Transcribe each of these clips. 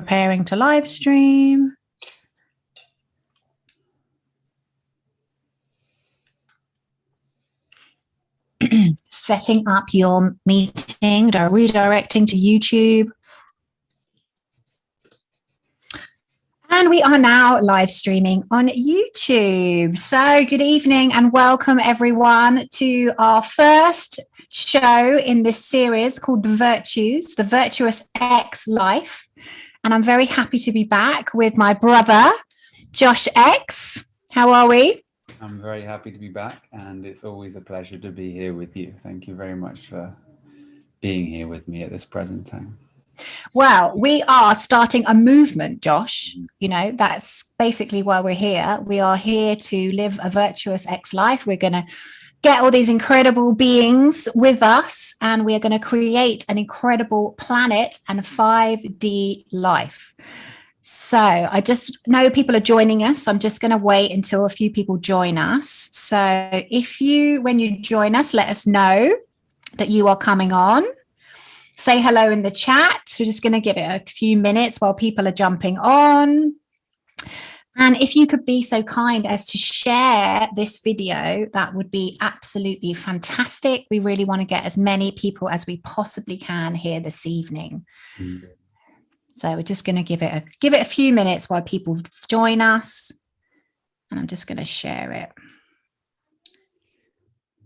preparing to live stream. Setting up your meeting, redirecting to YouTube. And we are now live streaming on YouTube. So good evening and welcome everyone to our first show in this series called Virtues, the Virtuous X Life. And I'm very happy to be back with my brother, Josh X. How are we? I'm very happy to be back, and it's always a pleasure to be here with you. Thank you very much for being here with me at this present time. Well, we are starting a movement, Josh. You know, that's basically why we're here. We are here to live a virtuous X life. We're going to get all these incredible beings with us, and we are going to create an incredible planet and 5D life. So I just know people are joining us. I'm just going to wait until a few people join us. So when you join us, let us know that you are coming on. Say hello in the chat. We're just going to give it a few minutes while people are jumping on. And if you could be so kind as to share this video, that would be absolutely fantastic. We really want to get as many people as we possibly can here this evening. Mm-hmm. So we're just going to give it a few minutes while people join us. And I'm just going to share it.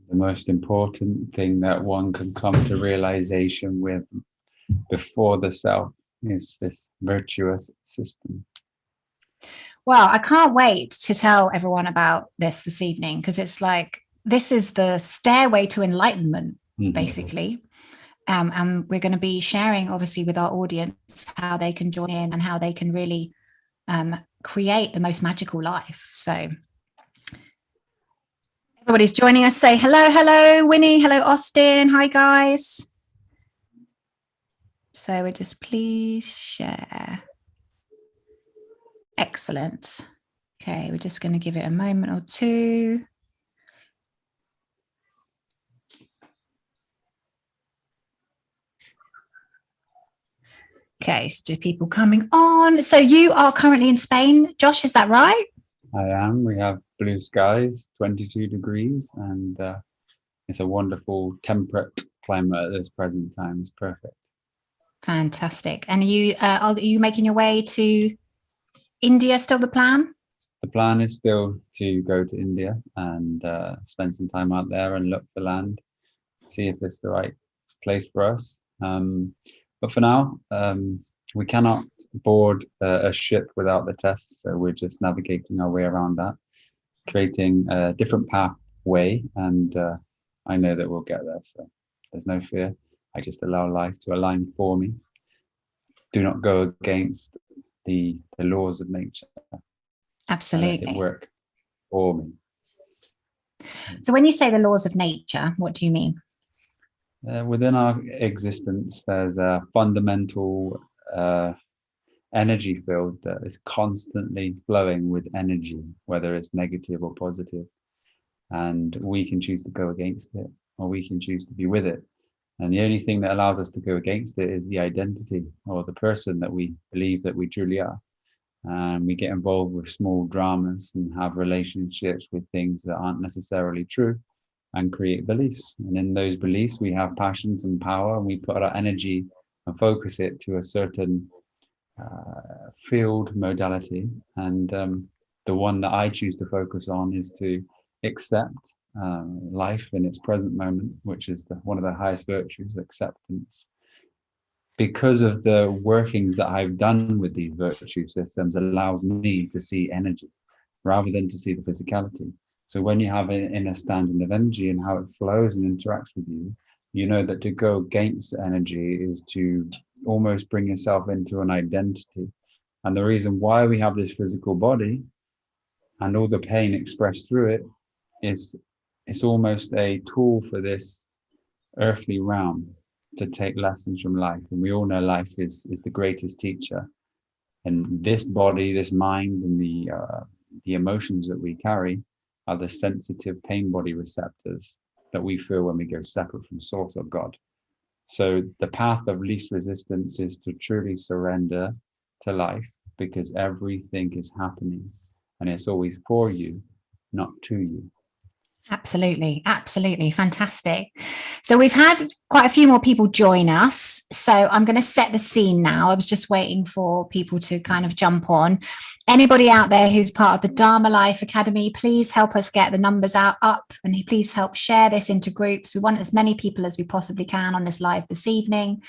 The most important thing that one can come to realization with before the self is this virtuous system. Well, I can't wait to tell everyone about this evening, because it's like, this is the stairway to enlightenment, basically. And we're going to be sharing, obviously, with our audience how they can join in and how they can really create the most magical life. So everybody's joining us. Say hello, hello, Winnie. Hello, Austin. Hi, guys. So we just please share. Excellent. Okay, we're just going to give it a moment or two. Okay, so people coming on. So you are currently in Spain, Josh, is that right? I am. We have blue skies, 22 degrees, and it's a wonderful temperate climate at this present time. It's perfect. Fantastic. And are you making your way to India, still the plan? The plan is still to go to India and spend some time out there and look for land, see if it's the right place for us. But for now, we cannot board a ship without the tests, so we're just navigating our way around that, creating a different pathway, and I know that we'll get there, so there's no fear. I just allow life to align for me. Do not go against the laws of nature. Absolutely. Let it work for me. So when you say the laws of nature, what do you mean? Within our existence, there's a fundamental energy field that is constantly flowing with energy, whether it's negative or positive. And we can choose to go against it, or we can choose to be with it. And the only thing that allows us to go against it is the identity or the person that we believe that we truly are. And we get involved with small dramas and have relationships with things that aren't necessarily true, and create beliefs. And in those beliefs, we have passions and power, and we put our energy and focus it to a certain field modality. And the one that I choose to focus on is to accept life in its present moment, which is one of the highest virtues, acceptance. Because of the workings that I've done with these virtue systems, allows me to see energy rather than to see the physicality. So when you have an understanding of energy and how it flows and interacts with you, you know that to go against energy is to almost bring yourself into an identity. And the reason why we have this physical body and all the pain expressed through it is it's almost a tool for this earthly realm to take lessons from life. And we all know life is the greatest teacher. And this body, this mind, and the emotions that we carry are the sensitive pain body receptors that we feel when we go separate from source or God. So the path of least resistance is to truly surrender to life, because everything is happening and it's always for you, not to you. Absolutely. Absolutely. Fantastic. So we've had quite a few more people join us. So I'm going to set the scene now. I was just waiting for people to kind of jump on. Anybody out there who's part of the Dharma Life Academy, please help us get the numbers up, and please help share this into groups. We want as many people as we possibly can on this live this evening.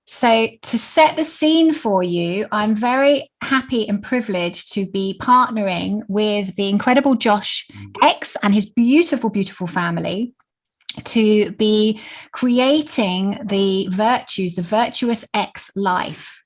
So to set the scene for you, I'm very happy and privileged to be partnering with the incredible Josh X and his beautiful, beautiful family to be creating the virtues, the Virtuous X life.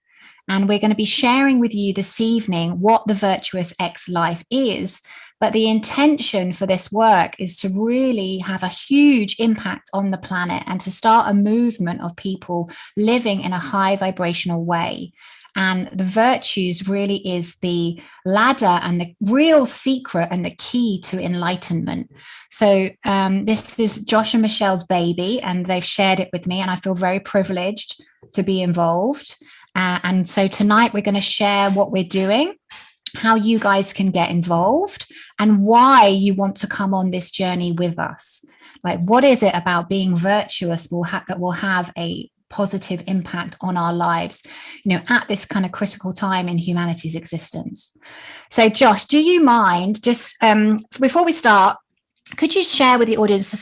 And we're going to be sharing with you this evening what the Virtuous X life is. But the intention for this work is to really have a huge impact on the planet and to start a movement of people living in a high vibrational way. And the virtues really is the ladder and the real secret and the key to enlightenment. So this is Josh and Michelle's baby, and they've shared it with me, and I feel very privileged to be involved. And so tonight we're going to share what we're doing, how you guys can get involved, and why you want to come on this journey with us. Like, what is it about being virtuous that will have a positive impact on our lives, at this kind of critical time in humanity's existence? So Josh, do you mind just before we start, could you share with the audience? So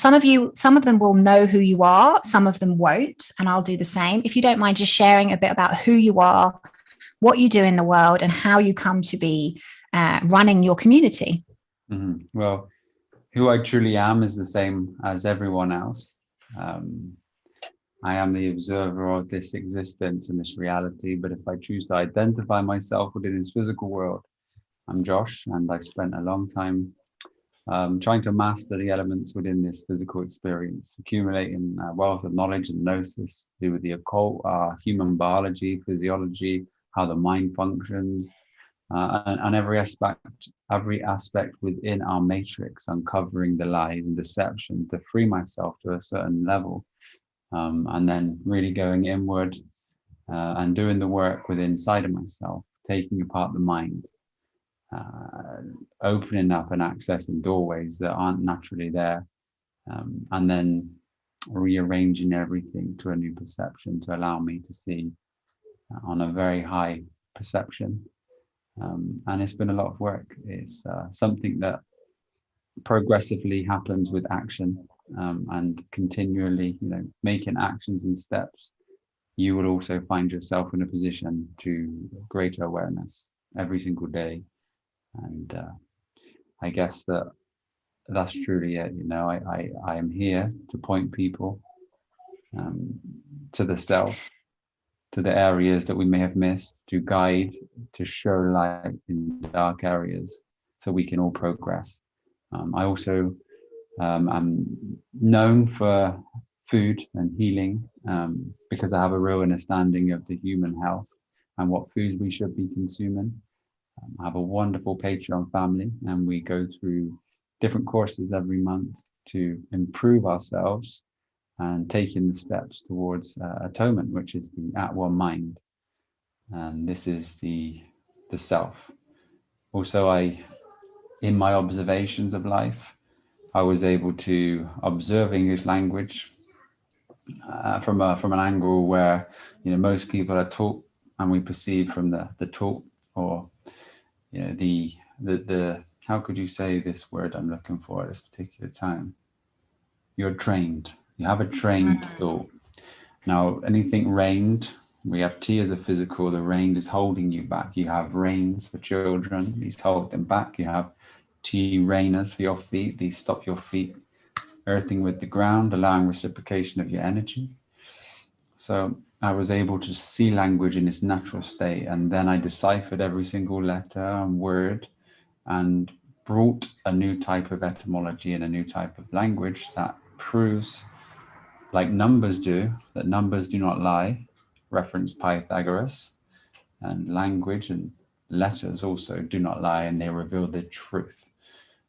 some of them will know who you are, some of them won't, and I'll do the same. If you don't mind just sharing a bit about who you are, what you do in the world, and how you come to be running your community. Mm-hmm. Well, who I truly am is the same as everyone else. I am the observer of this existence and this reality, but if I choose to identify myself within this physical world, I'm Josh, and I've spent a long time trying to master the elements within this physical experience, accumulating a wealth of knowledge and gnosis to do with the occult, human biology, physiology, how the mind functions, and every aspect within our matrix, uncovering the lies and deception to free myself to a certain level, and then really going inward and doing the work within inside of myself, taking apart the mind, opening up and accessing doorways that aren't naturally there, and then rearranging everything to a new perception to allow me to see on a very high perception. And it's been a lot of work. It's something that progressively happens with action, and continually, making actions and steps. You will also find yourself in a position to greater awareness every single day. And I guess that's truly it. I am here to point people to the self, to the areas that we may have missed, to guide, to show light in dark areas so we can all progress. I also am known for food and healing, because I have a real understanding of the human health and what foods we should be consuming. I have a wonderful Patreon family, and we go through different courses every month to improve ourselves and taking the steps towards atonement, which is the at-one mind. And this is the self. Also, in my observations of life, I was able to observe English language from an angle where most people are taught, and we perceive from the taught, or the how could you say this word I'm looking for at this particular time? You're trained. You have a trained thought. Now, anything reined, we have T as a physical, the rein is holding you back. You have reins for children, these hold them back. You have T reiners for your feet, these stop your feet earthing with the ground, allowing reciprocation of your energy. So I was able to see language in its natural state, and then I deciphered every single letter and word and brought a new type of etymology and a new type of language that proves, like numbers do, that numbers do not lie, reference Pythagoras, and language and letters also do not lie, and they reveal the truth.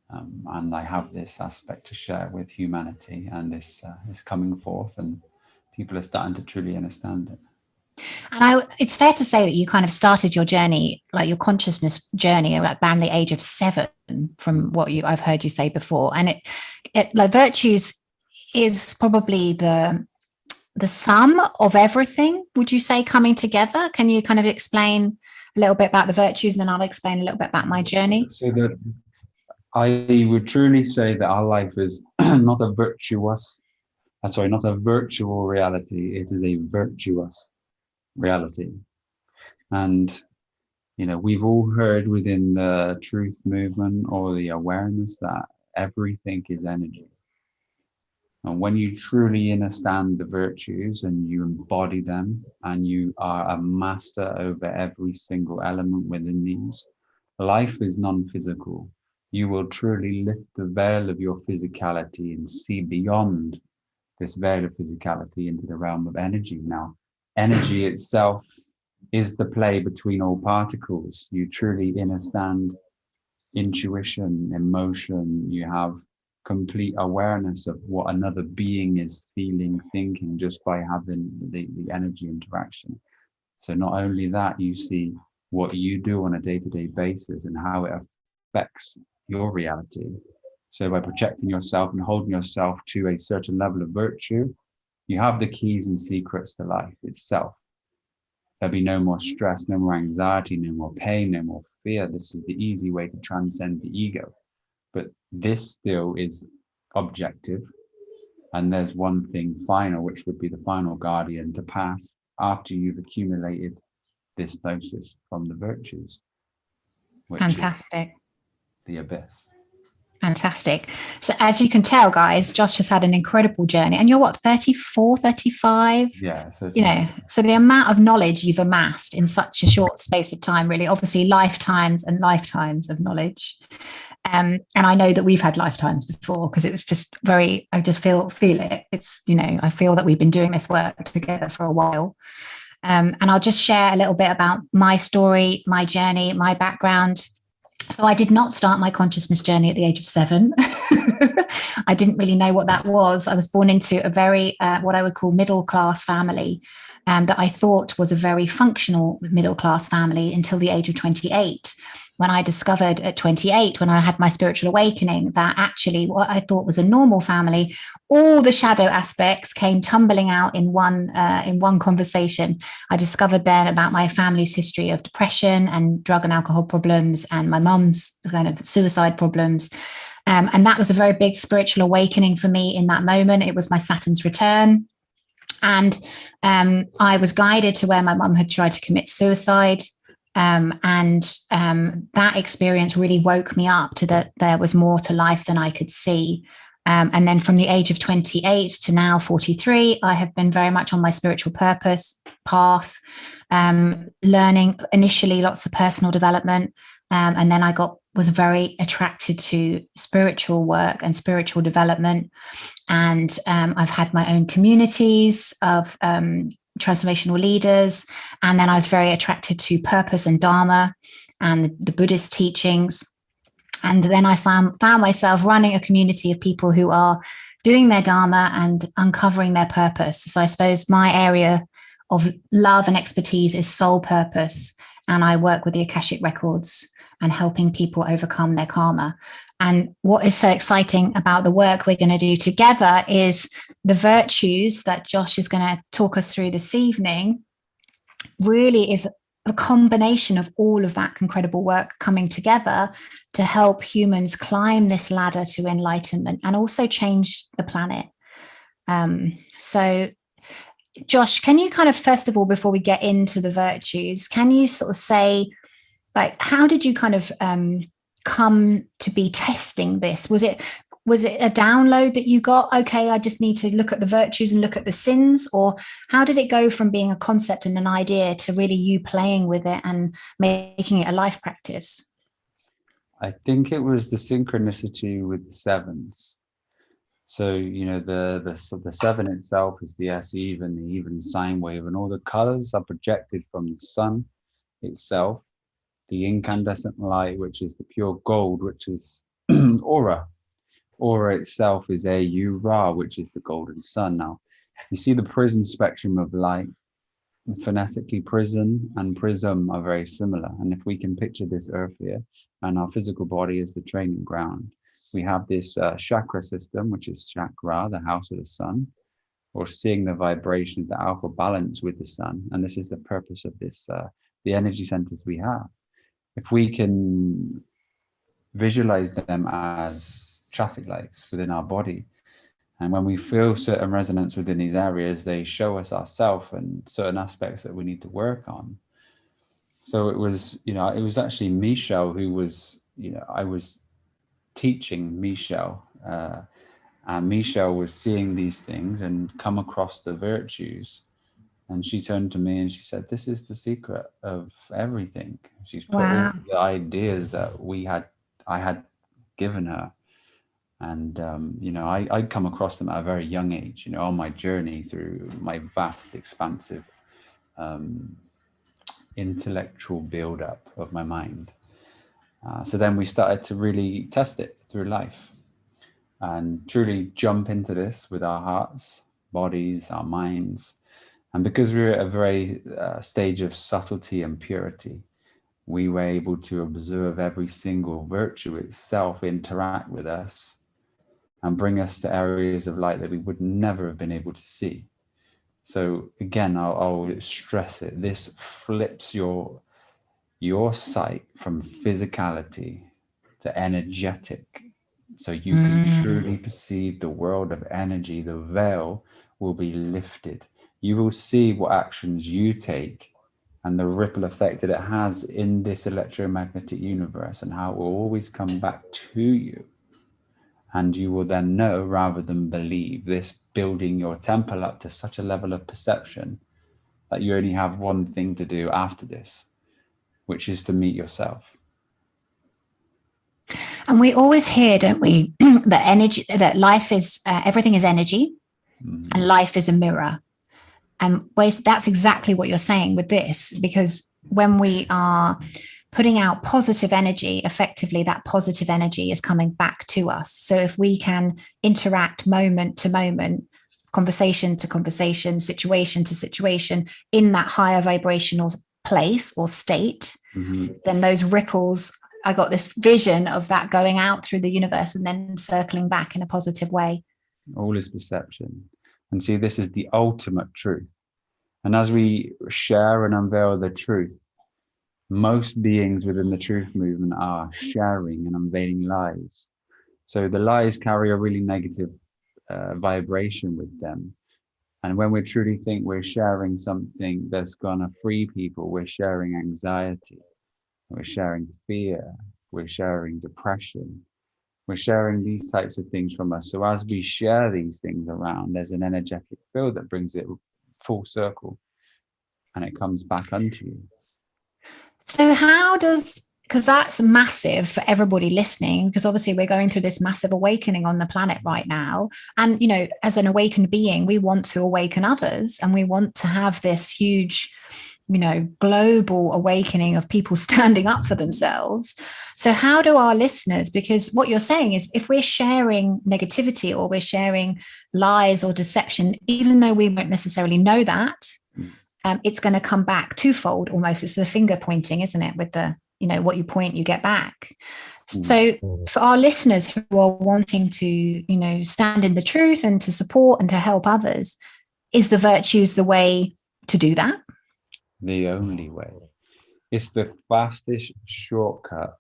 And I have this aspect to share with humanity, and this is coming forth, and people are starting to truly understand it. And it's fair to say that you kind of started your journey, like your consciousness journey, around the age of 7, from what I've heard you say before. And it like virtues is probably the sum of everything. Would you say, coming together? Can you kind of explain a little bit about the virtues, and then I'll explain a little bit about my journey? So that I would truly say that our life is not a not a virtual reality. It is a virtuous reality. And, we've all heard within the truth movement or the awareness that everything is energy. And when you truly understand the virtues and you embody them, and you are a master over every single element within these, life is non-physical. You will truly lift the veil of your physicality and see beyond this veil of physicality into the realm of energy. Now, energy itself is the play between all particles. You truly understand intuition, emotion. You have complete awareness of what another being is feeling, thinking, just by having the energy interaction. So not only that, you see what you do on a day-to-day basis and how it affects your reality. So by projecting yourself and holding yourself to a certain level of virtue, you have the keys and secrets to life itself. There'll be no more stress, no more anxiety, no more pain, no more fear. This is the easy way to transcend the ego. But this still is objective. And there's one thing final, which would be the final guardian to pass after you've accumulated this gnosis from the virtues, which Fantastic. is the abyss. Fantastic. So as you can tell, guys, Josh has had an incredible journey. And you're what, 34, 35? Yeah. So the amount of knowledge you've amassed in such a short space of time, really, obviously lifetimes and lifetimes of knowledge. And I know that we've had lifetimes before, because it's just I just feel it. It's, I feel that we've been doing this work together for a while. And I'll just share a little bit about my story, my journey, my background. So I did not start my consciousness journey at the age of 7. I didn't really know what that was. I was born into a very, what I would call middle-class family, that I thought was a very functional middle-class family until the age of 28. When I discovered at 28, when I had my spiritual awakening, that actually what I thought was a normal family, all the shadow aspects came tumbling out in one conversation. I discovered then about my family's history of depression and drug and alcohol problems, and my mum's kind of suicide problems. And that was a very big spiritual awakening for me in that moment. It was my Saturn's return. And I was guided to where my mum had tried to commit suicide. That experience really woke me up to that there was more to life than I could see. And then from the age of 28 to now 43, I have been very much on my spiritual purpose path, learning initially lots of personal development. And then I was very attracted to spiritual work and spiritual development. And I've had my own communities of transformational leaders. And then I was very attracted to purpose and Dharma and the Buddhist teachings. And then I found myself running a community of people who are doing their Dharma and uncovering their purpose. So I suppose my area of love and expertise is soul purpose. And I work with the Akashic Records and helping people overcome their karma. And what is so exciting about the work we're going to do together is the virtues that Josh is going to talk us through this evening really is a combination of all of that incredible work coming together to help humans climb this ladder to enlightenment and also change the planet. So Josh, can you kind of, first of all, before we get into the virtues, can you sort of say, like, how did you kind of come to be testing this? Was it a download that you got? Okay, I just need to look at the virtues and look at the sins, or how did it go from being a concept and an idea to really you playing with it and making it a life practice? I think it was the synchronicity with the sevens. So, the 7 itself is the S-even, the even sine wave, and all the colors are projected from the sun itself. The incandescent light, which is the pure gold, which is aura. Aura itself is A-U-Ra, which is the golden sun. Now, you see the prism spectrum of light. phonetically prison and prism are very similar. And if we can picture this earth here and our physical body as the training ground, we have this chakra system, which is chakra, the house of the sun, or seeing the vibration of the alpha balance with the sun. And this is the purpose of this, the energy centers we have. If we can visualize them as traffic lights within our body, and when we feel certain resonance within these areas, they show us ourselves and certain aspects that we need to work on. So it was, it was actually Michelle who was, I was teaching Michelle, and Michelle was seeing these things and come across the virtues. And she turned to me and she said, "This is the secret of everything." She's put all the ideas that I had given her. And, I'd come across them at a very young age, on my journey through my vast, expansive intellectual build-up of my mind. So then we started to really test it through life and truly jump into this with our hearts, bodies, our minds. And because we were at a very stage of subtlety and purity, we were able to observe every single virtue itself interact with us and bring us to areas of light that we would never have been able to see. So again, I'll stress it. This flips your sight from physicality to energetic. So you can truly perceive the world of energy. The veil will be lifted. You will see what actions you take and the ripple effect that it has in this electromagnetic universe and how it will always come back to you. And you will then know rather than believe, this building your temple up to such a level of perception that you only have one thing to do after this, which is to meet yourself. And we always hear, don't we, that life is, everything is energy, and life is a mirror. And that's exactly what you're saying with this, because when we are putting out positive energy, effectively that positive energy is coming back to us. So if we can interact moment to moment, conversation to conversation, situation to situation in that higher vibrational place or state, then those ripples, I got this vision of that going out through the universe and then circling back in a positive way. All is perception. And see, this is the ultimate truth. And as we share and unveil the truth, most beings within the truth movement are sharing and unveiling lies. So the lies carry a really negative vibration with them. And when we truly think we're sharing something that's going to free people, we're sharing anxiety, we're sharing fear, we're sharing depression, we're sharing these types of things from us. So as we share these things around, there's an energetic field that brings it full circle and it comes back unto you. So because that's massive for everybody listening, because obviously we're going through this massive awakening on the planet right now. And, as an awakened being, we want to awaken others and we want to have this huge, global awakening of people standing up for themselves. So how do our listeners, because what you're saying is if we're sharing negativity or we're sharing lies or deception, even though we won't necessarily know that, it's going to come back twofold almost. It's the finger pointing, isn't it? With the, what you point, you get back. So for our listeners who are wanting to, stand in the truth and to support and to help others, is the virtues the way to do that? The only way. It's the fastest shortcut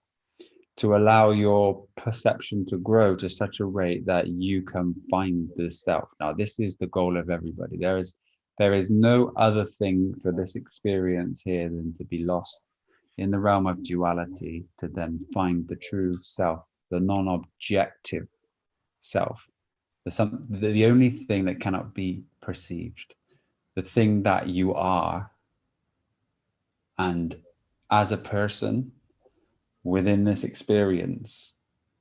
to allow your perception to grow to such a rate that you can find the self. Now, this is the goal of everybody. There is no other thing for this experience here than to be lost in the realm of duality, to then find the true self, the non-objective self, the only thing that cannot be perceived, the thing that you are. And as a person within this experience,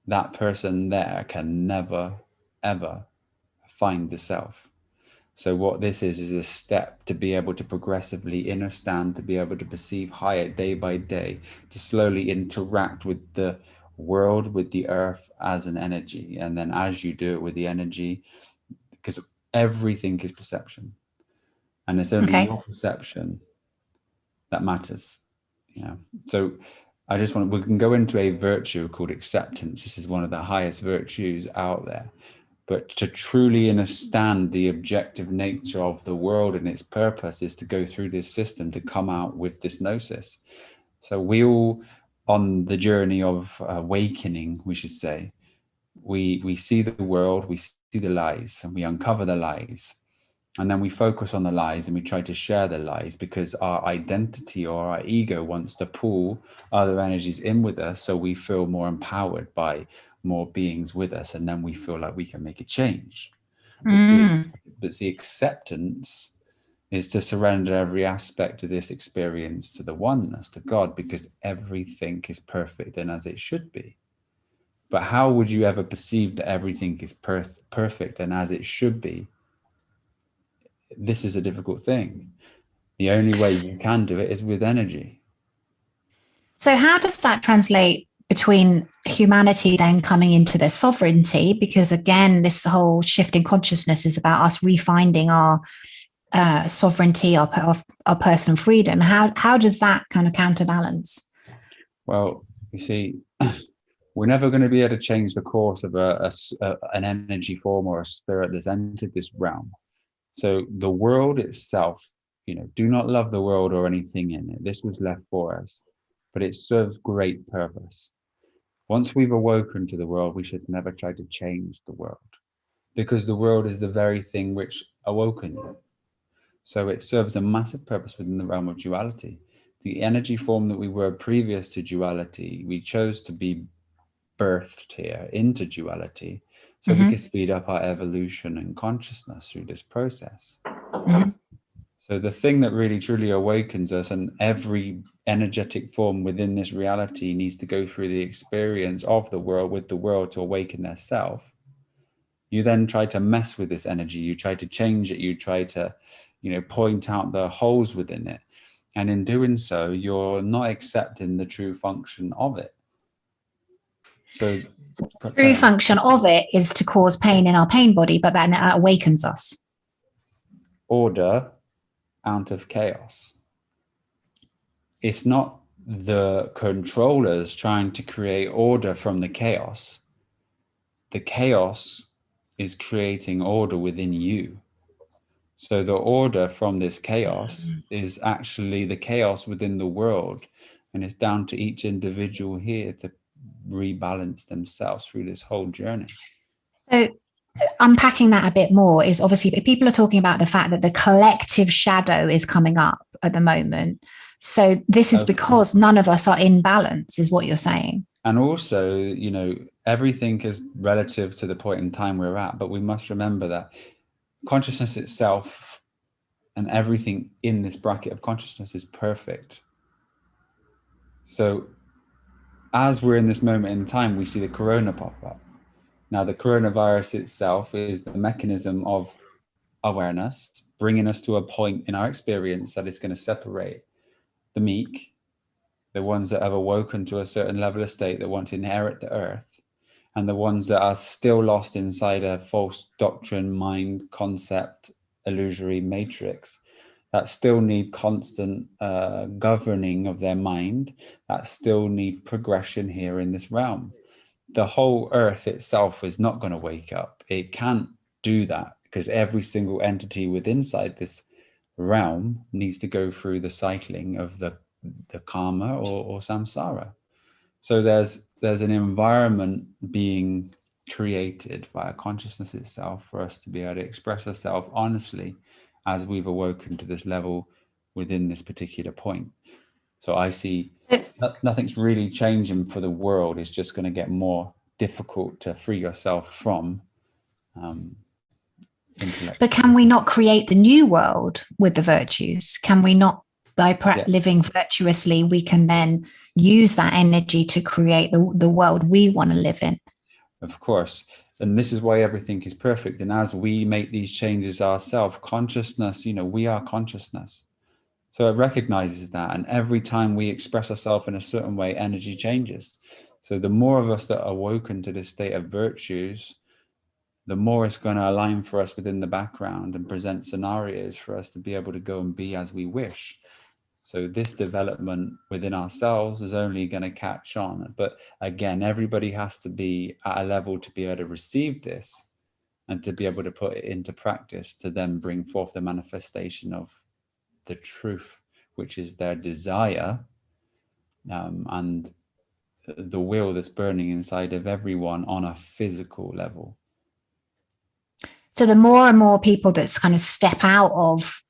that person there can never, ever find the self. So what this is a step to be able to progressively understand, to be able to perceive higher day by day, to slowly interact with the world, with the earth as an energy. And then as you do it with the energy, because everything is perception. and it's only Okay. your perception that matters. So I just we can go into a virtue called acceptance. This is one of the highest virtues out there. But to truly understand the objective nature of the world and its purpose is to go through this system to come out with this gnosis. So we all, on the journey of awakening, we should say, we see the world, we see the lies, and we uncover the lies. And then we focus on the lies and we try to share the lies because our identity or our ego wants to pull other energies in with us, so we feel more empowered by more beings with us, and then we feel like we can make a change. But see, acceptance is to surrender every aspect of this experience to the oneness, to God, because everything is perfect and as it should be. But how would you ever perceive that everything is perfect and as it should be? This is a difficult thing. The only way you can do it is with energy. So how does that translate between humanity then coming into their sovereignty? Because again, this whole shift in consciousness is about us refinding our sovereignty, our personal freedom. How does that kind of counterbalance? Well, you see, we're never going to be able to change the course of an energy form or a spirit that's entered this realm. So the world itself, do not love the world or anything in it. This was left for us, but it serves great purpose. Once we've awoken to the world, we should never try to change the world, because the world is the very thing which awoken you. So it serves a massive purpose within the realm of duality. The energy form that we were previous to duality, we chose to be birthed here into duality, so we could speed up our evolution and consciousness through this process. So the thing that really truly awakens us, and every energetic form within this reality needs to go through the experience of the world with the world to awaken their self. You then try to mess with this energy, you try to change it, you try to point out the holes within it, and in doing so you're not accepting the true function of it. So the true function of it is to cause pain in our pain body, but then it awakens us. Order out of chaos. It's not the controllers trying to create order from the chaos. The chaos is creating order within you. So the order from this chaos is actually the chaos within the world, and it's down to each individual here to rebalance themselves through this whole journey. So unpacking that a bit more is, obviously people are talking about the fact that the collective shadow is coming up at the moment. So this is because none of us are in balance, is what you're saying. And also, everything is relative to the point in time we're at, but we must remember that consciousness itself and everything in this bracket of consciousness is perfect. So as we're in this moment in time, we see the corona pop up. Now, the coronavirus itself is the mechanism of awareness, bringing us to a point in our experience that is going to separate the meek, the ones that have awoken to a certain level of state that want to inherit the earth, and the ones that are still lost inside a false doctrine, mind, concept, illusory matrix, that still need constant governing of their mind, that still need progression here in this realm. The whole earth itself is not going to wake up. It can't do that because every single entity within inside this realm needs to go through the cycling of the karma or samsara. So there's an environment being created via consciousness itself for us to be able to express ourselves honestly as we've awoken to this level within this particular point. So I see nothing's really changing for the world. It's just going to get more difficult to free yourself from intellect. But can we not create the new world with the virtues? Can we not, by living virtuously, we can then use that energy to create the world we want to live in? Of course. And this is why everything is perfect. And as we make these changes ourselves, consciousness, we are consciousness. So it recognizes that. And every time we express ourselves in a certain way, energy changes. So the more of us that are awoken to this state of virtues, the more it's going to align for us within the background and present scenarios for us to be able to go and be as we wish. So this development within ourselves is only going to catch on. But again, everybody has to be at a level to be able to receive this and to be able to put it into practice, to then bring forth the manifestation of the truth, which is their desire, and the will that's burning inside of everyone on a physical level. So the more and more people that kind of step out of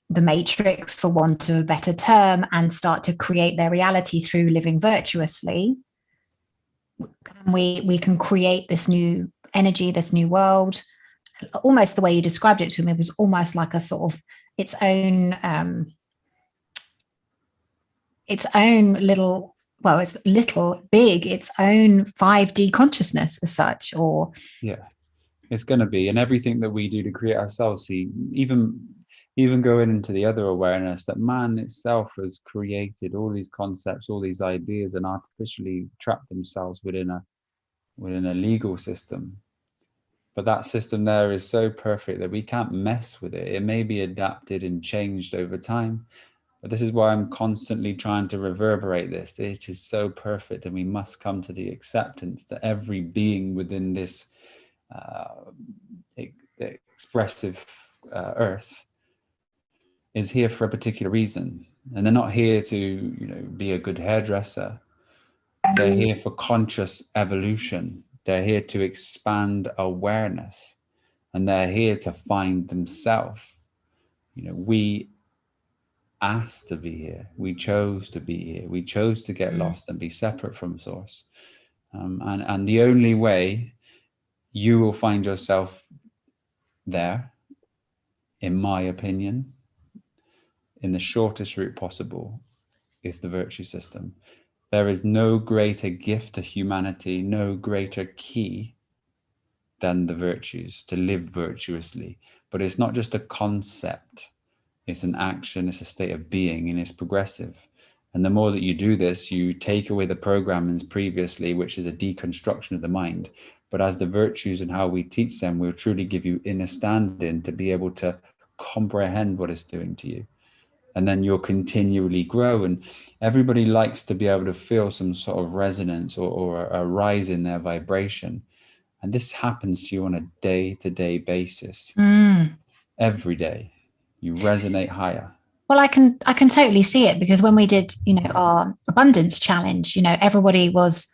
the matrix, for want of a better term, and start to create their reality through living virtuously, we can create this new energy, this new world. Almost the way you described it to me was almost like a sort of its own little, well, it's little, big, its own 5D consciousness as such. Or yeah, it's going to be, and everything that we do to create ourselves, see, even going into the other awareness that man itself has created all these concepts, all these ideas, and artificially trapped themselves within a legal system. But that system there is so perfect that we can't mess with it. It may be adapted and changed over time, but this is why I'm constantly trying to reverberate this. It is so perfect, and we must come to the acceptance that every being within this expressive earth is here for a particular reason. And they're not here to, be a good hairdresser. They're here for conscious evolution. They're here to expand awareness, and they're here to find themselves. We asked to be here. We chose to be here. We chose to get lost and be separate from source. And the only way you will find yourself there, in my opinion, in the shortest route possible, is the virtue system. There is no greater gift to humanity, no greater key than the virtues, to live virtuously. But it's not just a concept, it's an action, it's a state of being, and it's progressive. And the more that you do this, you take away the programmings previously, which is a deconstruction of the mind. But as the virtues and how we teach them will truly give you innerstanding to be able to comprehend what it's doing to you. And then you'll continually grow. And everybody likes to be able to feel some sort of resonance or a rise in their vibration. And this happens to you on a day-to-day basis. Every day you resonate higher. Well, I can totally see it, because when we did, our abundance challenge, everybody was,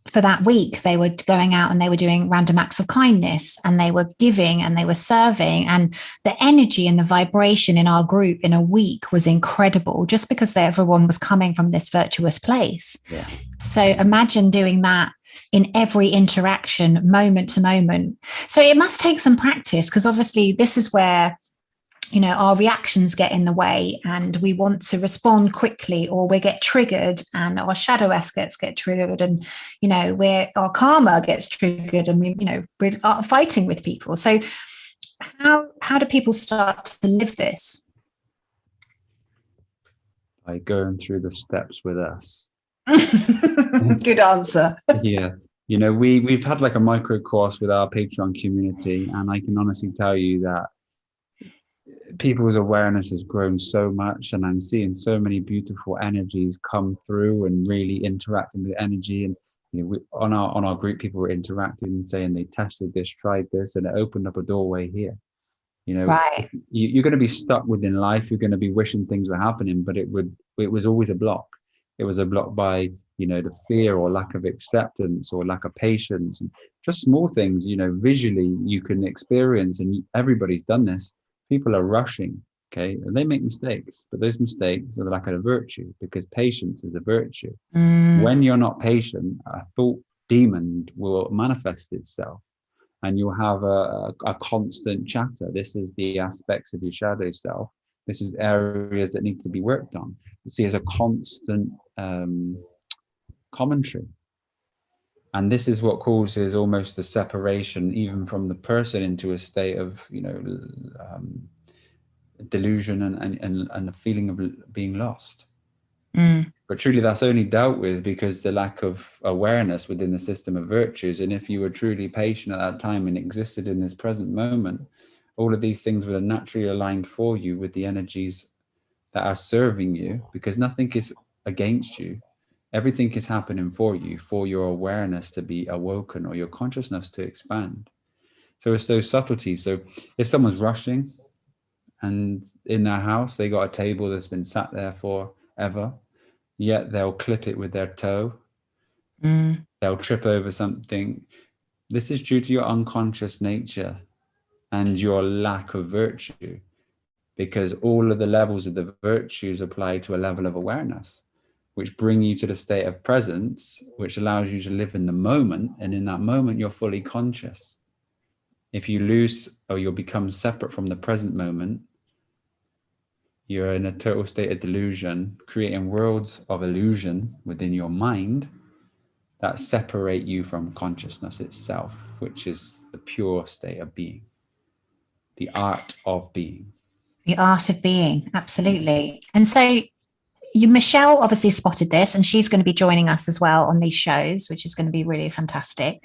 for that week, they were going out and they were doing random acts of kindness, and they were giving and they were serving, and the energy and the vibration in our group in a week was incredible, just because everyone was coming from this virtuous place. Yeah. So imagine doing that in every interaction, moment to moment. So it must take some practice, because obviously this is where our reactions get in the way, and we want to respond quickly, or we get triggered, and our shadow aspects get triggered, and our karma gets triggered, and we're fighting with people. So how do people start to live this? By going through the steps with us. Good answer. Yeah. We've had like a micro course with our Patreon community, and I can honestly tell you that people's awareness has grown so much, and I'm seeing so many beautiful energies come through and really interacting with energy. And on our group, people were interacting and saying they tested this, tried this, and it opened up a doorway here. Right. You're going to be stuck within life. You're going to be wishing things were happening, but it was always a block. It was a block by the fear or lack of acceptance or lack of patience, and just small things. Visually you can experience, and everybody's done this. People are rushing, okay, and they make mistakes, but those mistakes are the lack of a virtue, because patience is a virtue. When you're not patient, a thought demon will manifest itself, and you'll have a constant chatter. This is the aspects of your shadow self. This is areas that need to be worked on. You see, as a constant commentary. And this is what causes almost a separation, even from the person, into a state of, delusion and a feeling of being lost. But truly, that's only dealt with because the lack of awareness within the system of virtues. And if you were truly patient at that time and existed in this present moment, all of these things would have naturally aligned for you with the energies that are serving you, because nothing is against you. Everything is happening for you, for your awareness to be awoken or your consciousness to expand. So it's those subtleties. So if someone's rushing and in their house, they got a table that's been sat there forever, yet they'll clip it with their toe. They'll trip over something. This is due to your unconscious nature and your lack of virtue, because all of the levels of the virtues apply to a level of awareness, which bring you to the state of presence, which allows you to live in the moment. And in that moment, you're fully conscious. If you lose or you'll become separate from the present moment, you're in a total state of delusion, creating worlds of illusion within your mind that separate you from consciousness itself, which is the pure state of being, the art of being. The art of being, absolutely. And so Michelle obviously spotted this, and she's going to be joining us as well on these shows, which is going to be really fantastic.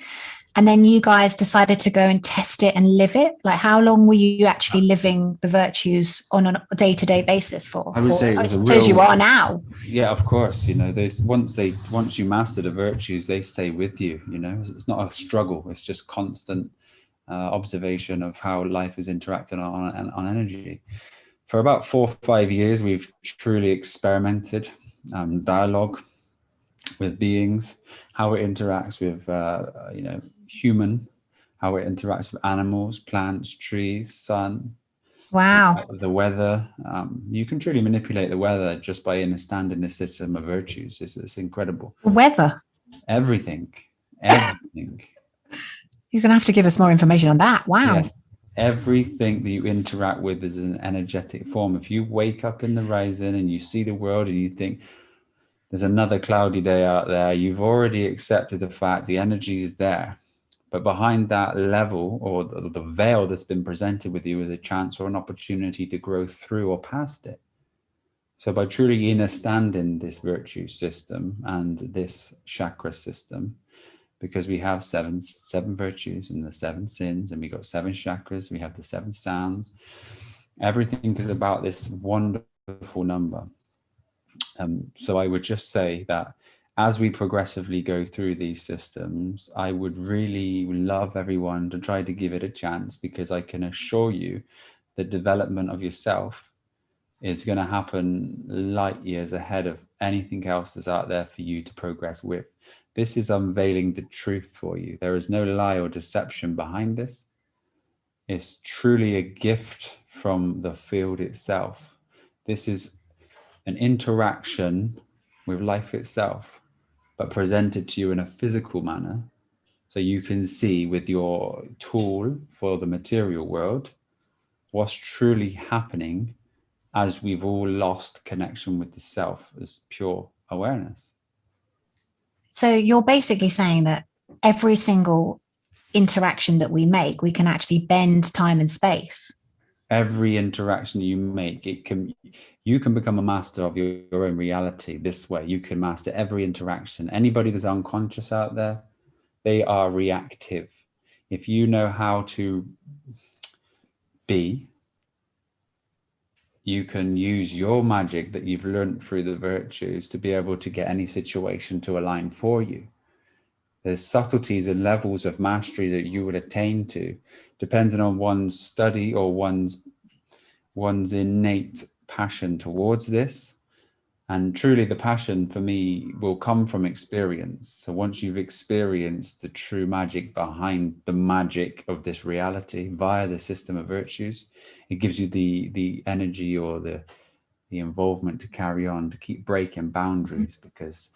And then you guys decided to go and test it and live it. Like, how long were you actually living the virtues on a day-to-day basis for? I would say it was as you are now. Yeah, of course. You know, there's once you master the virtues, they stay with you. You know, it's not a struggle. It's just constant observation of how life is interacting on energy. For about 4 or 5 years, we've truly experimented dialogue with beings, how it interacts with human, how it interacts with animals, plants, trees, sun. Wow. The weather. You can truly manipulate the weather just by understanding the system of virtues. It's incredible. The weather. Everything. You're going to have to give us more information on that. Wow. Yeah. Everything that you interact with is an energetic form. If you wake up in the rising and you see the world and you think there's another cloudy day out there, you've already accepted the fact the energy is there. But behind that level, or the veil that's been presented with you, is a chance or an opportunity to grow through or past it. So by truly understanding this virtue system and this chakra system, because we have seven virtues and the 7 sins, and we got 7 chakras, we have the 7 sounds. Everything is about this wonderful number. So I would just say that as we progressively go through these systems, I would really love everyone to try to give it a chance, because I can assure you the development of yourself is going to happen light years ahead of anything else that's out there for you to progress with. This is unveiling the truth for you. There is no lie or deception behind this. It's truly a gift from the field itself. This is an interaction with life itself, but presented to you in a physical manner, so you can see with your tool for the material world what's truly happening as we've all lost connection with the self as pure awareness. So you're basically saying that every single interaction that we make, we can actually bend time and space. Every interaction you make, you can become a master of your own reality this way. You can master every interaction. Anybody that's unconscious out there, they are reactive. If you know how to be, you can use your magic that you've learned through the virtues to be able to get any situation to align for you. There's subtleties and levels of mastery that you would attain to, depending on one's study or one's innate passion towards this. And truly the passion for me will come from experience. So once you've experienced the true magic behind the magic of this reality via the system of virtues, it gives you the energy or the involvement to carry on, to keep breaking boundaries, because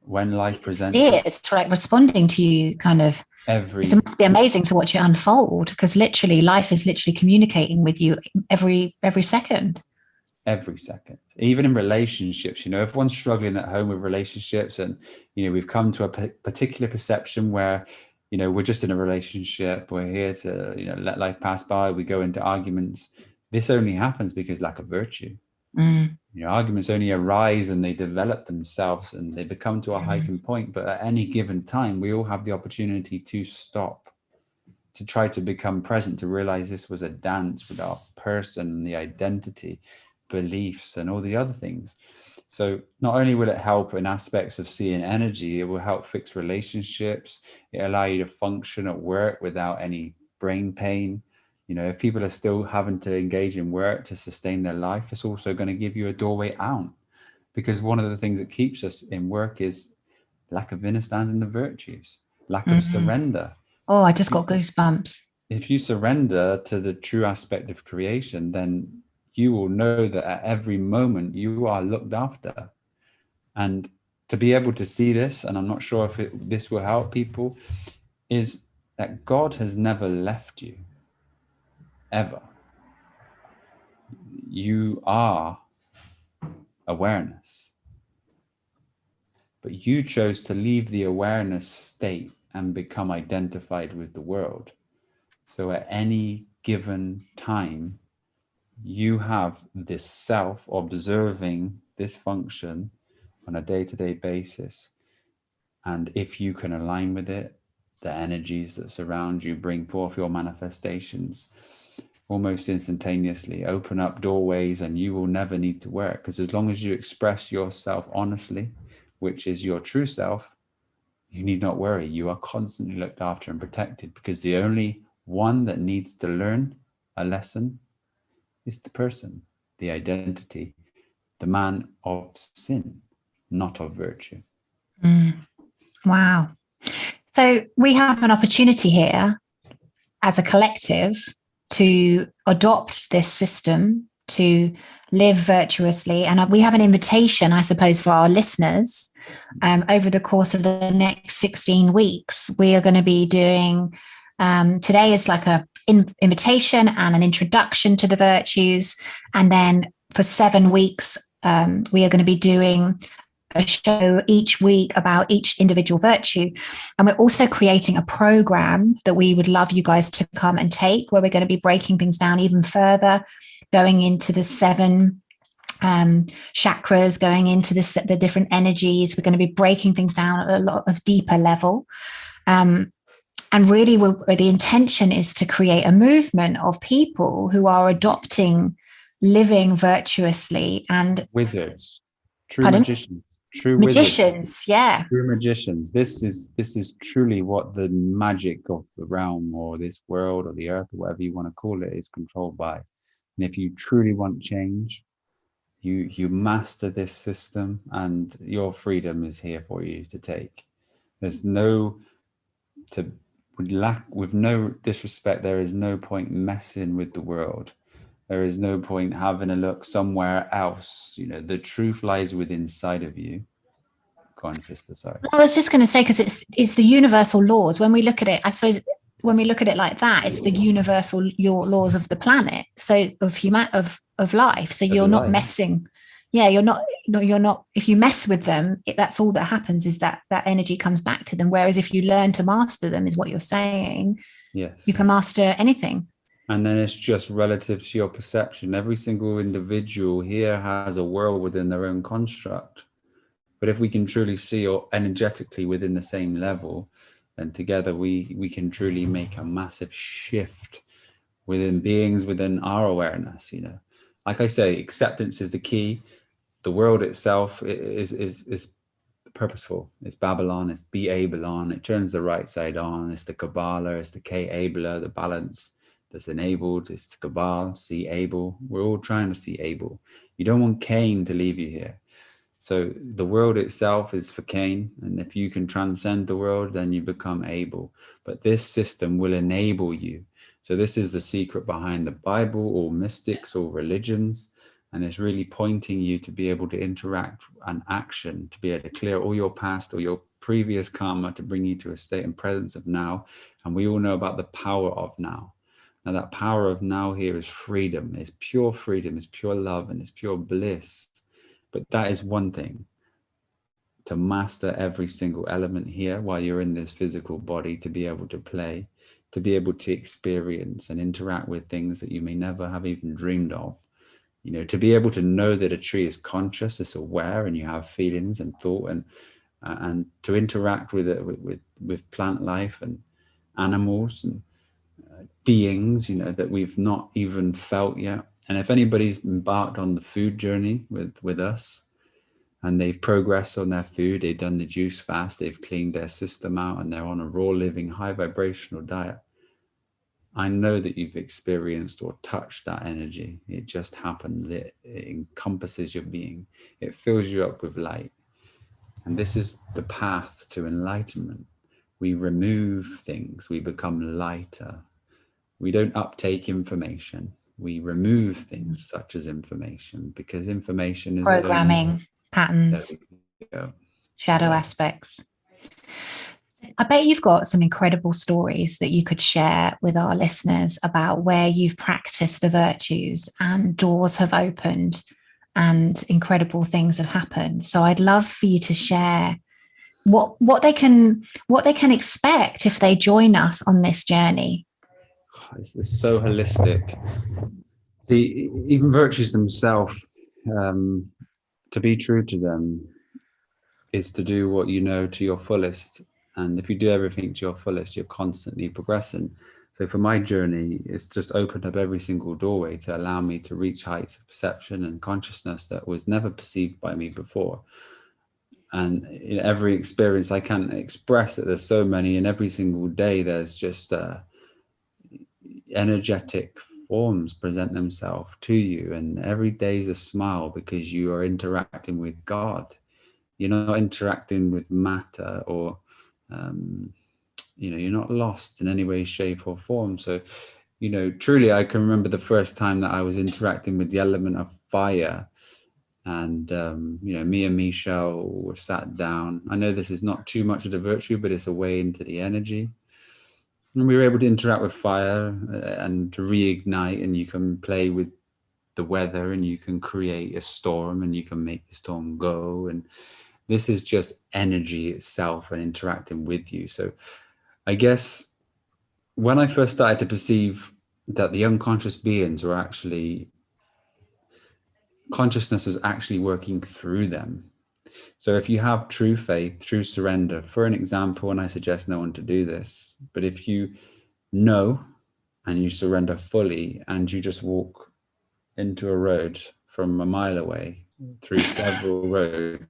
when life presents it's like responding to you kind of it must be amazing to watch it unfold, because literally life is literally communicating with you every second. Every second, even in relationships. You know, if one's struggling at home with relationships, and we've come to a particular perception where we're just in a relationship, we're here to let life pass by, we go into arguments. This only happens because lack of virtue. Arguments only arise and they develop themselves and they become to a heightened point. But at any given time, we all have the opportunity to stop, to try to become present, to realize this was a dance with our person, the identity, beliefs, and all the other things. So not only will it help in aspects of seeing energy, it will help fix relationships. It allow you to function at work without any brain pain. If people are still having to engage in work to sustain their life, it's also going to give you a doorway out. Because one of the things that keeps us in work is lack of understanding the virtues, lack of surrender. Oh, I just got goosebumps. If you surrender to the true aspect of creation, then you will know that at every moment you are looked after. And to be able to see this, and I'm not sure if this will help people, is that God has never left you, ever. You are awareness. But you chose to leave the awareness state and become identified with the world. So at any given time, you have this self observing this function on a day-to-day basis. And if you can align with it, the energies that surround you bring forth your manifestations almost instantaneously, open up doorways, and you will never need to work. Because as long as you express yourself honestly, which is your true self, you need not worry. You are constantly looked after and protected, because the only one that needs to learn a lesson is the person, the identity, the man of sin, not of virtue. Wow. So we have an opportunity here as a collective to adopt this system, to live virtuously. And we have an invitation, I suppose, for our listeners. Over the course of the next 16 weeks, we are going to be doing, today is like a invitation and an introduction to the virtues. And then for 7 weeks, we are going to be doing a show each week about each individual virtue. And we're also creating a program that we would love you guys to come and take, where we're going to be breaking things down even further, going into the 7 chakras, going into the different energies. We're going to be breaking things down at a lot of deeper level. And really, the intention is to create a movement of people who are adopting living virtuously and wizards, true magicians. True magicians, wizards, yeah. True magicians. This is truly what the magic of the realm, or this world, or the earth, or whatever you want to call it, is controlled by. And if you truly want change, you master this system, and your freedom is here for you to take. There's with no disrespect, there is no point messing with the world. There is no point having a look somewhere else. The truth lies within inside of you. Go on, sister, sorry. I was just going to say, because it's the universal laws. When we look at it, I suppose when we look at it like that, it's the universal laws of the planet. So of life. So you're not messing. Yeah, you're not. If you mess with them, that's all that happens, is that energy comes back to them. Whereas if you learn to master them, is what you're saying. Yes. You can master anything. And then it's just relative to your perception. Every single individual here has a world within their own construct. But if we can truly see, or energetically within the same level, then together we can truly make a massive shift within beings, within our awareness. Like I say, acceptance is the key. The world itself is purposeful. It's Babylon, it's B-Abelon. It turns the right side on. It's the Kabbalah, it's the K-Abler, the balance that's enabled. It's the Cabal, see Abel. We're all trying to see Abel. You don't want Cain to leave you here. So the world itself is for Cain, and if you can transcend the world, then you become Abel. But this system will enable you. So this is the secret behind the Bible, or mystics, or religions, and it's really pointing you to be able to interact and action, to be able to clear all your past or your previous karma, to bring you to a state and presence of now. And we all know about the power of now. Now that power of now here is freedom. It's pure freedom, it's pure love, and it's pure bliss. But that is one thing. To master every single element here while you're in this physical body, to be able to play, to be able to experience and interact with things that you may never have even dreamed of. to be able to know that a tree is conscious, it's aware, and you have feelings and thought, and to interact with it, with plant life and animals and beings, that we've not even felt yet. And if anybody's embarked on the food journey with us, and they've progressed on their food, they've done the juice fast, they've cleaned their system out, and they're on a raw living, high vibrational diet, I know that you've experienced or touched that energy. It just happens. It encompasses your being. It fills you up with light. And this is the path to enlightenment. We remove things. We become lighter. We don't uptake information. We remove things such as information, because information is programming, patterns, shadow aspects. I bet you've got some incredible stories that you could share with our listeners about where you've practiced the virtues and doors have opened and incredible things have happened. So I'd love for you to share what they can expect if they join us on this journey. It's so holistic. Even virtues themselves, to be true to them is to do what you know to your fullest. And if you do everything to your fullest, you're constantly progressing. So for my journey, it's just opened up every single doorway to allow me to reach heights of perception and consciousness that was never perceived by me before. And in every experience, I can't express that there's so many, and every single day there's just energetic forms present themselves to you. And every day is a smile because you are interacting with God. You're not interacting with matter, or you're not lost in any way, shape or form. So, truly, I can remember the first time that I was interacting with the element of fire, and me and Michelle were sat down. I know this is not too much of the virtue, but it's a way into the energy, and we were able to interact with fire and to reignite. And you can play with the weather, and you can create a storm, and you can make the storm go. And this is just energy itself and interacting with you. So I guess when I first started to perceive that the unconscious beings were actually, consciousness was actually working through them. So if you have true faith, true surrender, for an example, and I suggest no one to do this, but if you know and you surrender fully, and you just walk into a road from a mile away through several roads,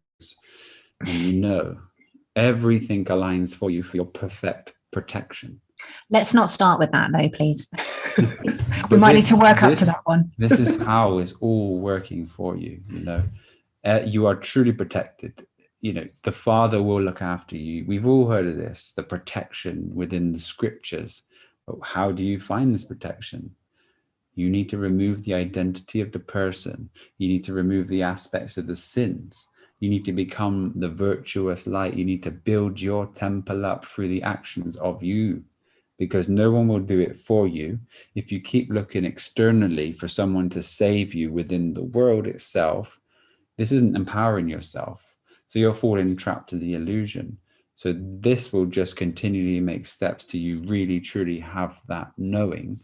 and everything aligns for you for your perfect protection. Let's not start with that, though, please. We might need to work up to that one. This is how it's all working for you. You are truly protected. The Father will look after you. We've all heard of this, the protection within the scriptures. But how do you find this protection? You need to remove the identity of the person. You need to remove the aspects of the sins. You need to become the virtuous light. You need to build your temple up through the actions of you, because no one will do it for you. If you keep looking externally for someone to save you within the world itself, this isn't empowering yourself. So you're falling trapped to the illusion. So this will just continually make steps to you really, truly have that knowing.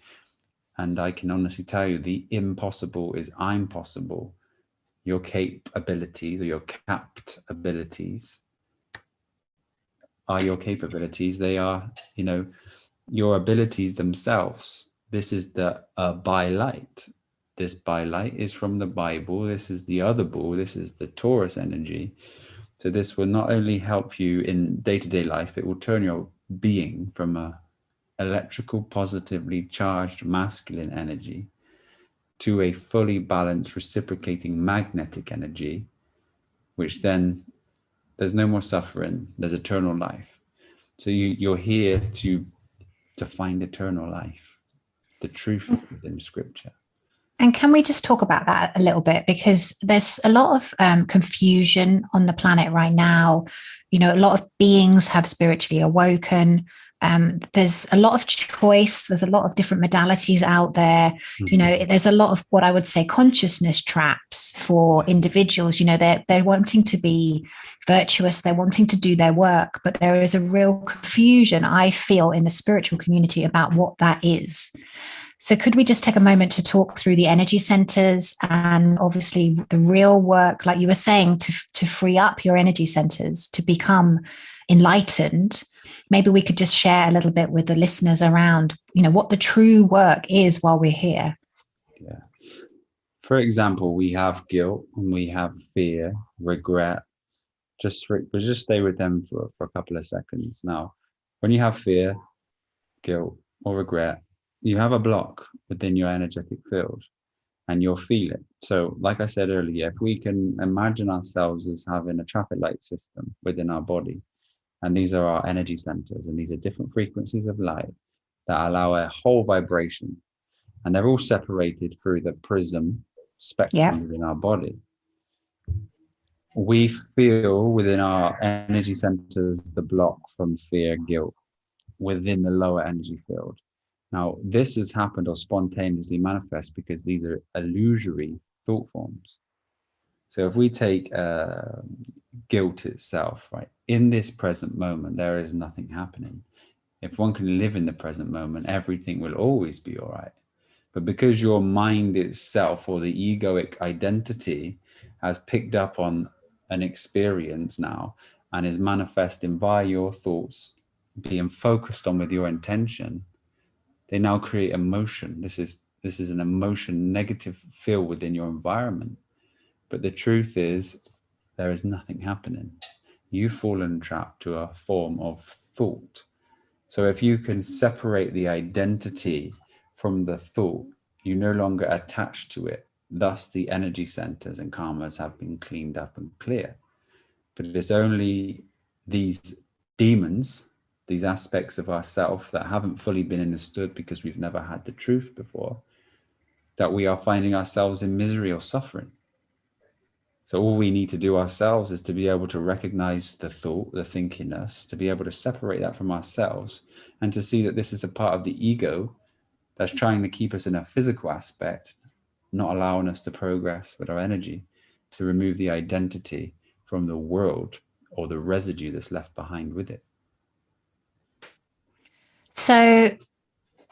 And I can honestly tell you, the impossible is I'm possible. Your capabilities, or your capped abilities, are your capabilities. They are, your abilities themselves. This is the by light. This by light is from the Bible. This is the other ball. This is the Taurus energy. So this will not only help you in day-to-day life, it will turn your being from a electrical, positively charged masculine energy to a fully balanced, reciprocating magnetic energy, which then there's no more suffering, there's eternal life. So you're here to find eternal life, the truth within scripture. And can we just talk about that a little bit? Because there's a lot of confusion on the planet right now. A lot of beings have spiritually awoken. There's a lot of choice. There's a lot of different modalities out there. Mm-hmm. There's a lot of what I would say consciousness traps for individuals. They're wanting to be virtuous. They're wanting to do their work, but there is a real confusion, I feel, in the spiritual community about what that is. So could we just take a moment to talk through the energy centers and obviously the real work, like you were saying, to free up your energy centers, to become enlightened? Maybe we could just share a little bit with the listeners around, what the true work is while we're here. Yeah. For example, we have guilt and we have fear, regret. We'll just stay with them for a couple of seconds. Now, when you have fear, guilt, or regret, you have a block within your energetic field and you'll feel it. So like I said earlier, if we can imagine ourselves as having a traffic light system within our body, and these are our energy centers, and these are different frequencies of light that allow a whole vibration, and they're all separated through the prism spectrum within our body. We feel within our energy centers the block from fear, guilt within the lower energy field. Now, this has happened or spontaneously manifest because these are illusory thought forms. So if we take guilt itself, right, in this present moment, there is nothing happening. If one can live in the present moment, everything will always be all right. But because your mind itself, or the egoic identity, has picked up on an experience now and is manifesting by your thoughts being focused on with your intention, they now create emotion. This is an emotion, negative feel within your environment. But the truth is, there is nothing happening. You've fallen trapped to a form of thought. So if you can separate the identity from the thought, you no longer attach to it. Thus, the energy centers and karmas have been cleaned up and clear. But it's only these demons, these aspects of ourself that haven't fully been understood because we've never had the truth before, that we are finding ourselves in misery or suffering. So all we need to do ourselves is to be able to recognize the thought, the thinkingness, to be able to separate that from ourselves, and to see that this is a part of the ego that's trying to keep us in a physical aspect, not allowing us to progress with our energy, to remove the identity from the world or the residue that's left behind with it. So,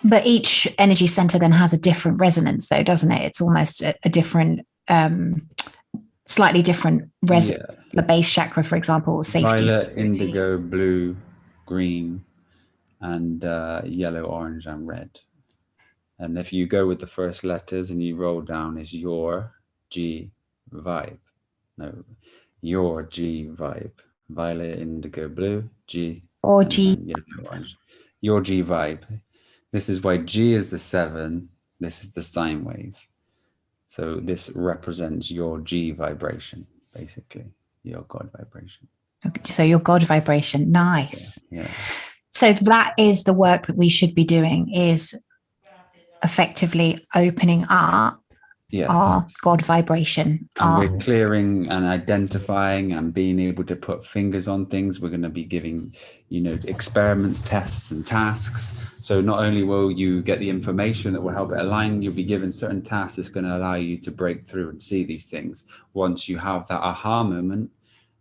but each energy center then has a different resonance, though, doesn't it? It's almost a different, slightly different resonance. Yeah. The base chakra, for example, safety. Violet, indigo, blue, green, and yellow, orange, and red. And if you go with the first letters and you roll down, is your G vibe. No, your G vibe. Violet, indigo, blue, G. Or G. Yellow, orange. Your G vibe. This is why G is the 7. This is the sine wave. So this represents your G vibration, basically, your God vibration. Okay, so your God vibration. Nice. Yeah. So that is the work that we should be doing, is effectively opening up our God vibration. And we're clearing and identifying and being able to put fingers on things. We're going to be giving, experiments, tests, and tasks. So not only will you get the information that will help it align, you'll be given certain tasks that's going to allow you to break through and see these things. Once you have that aha moment,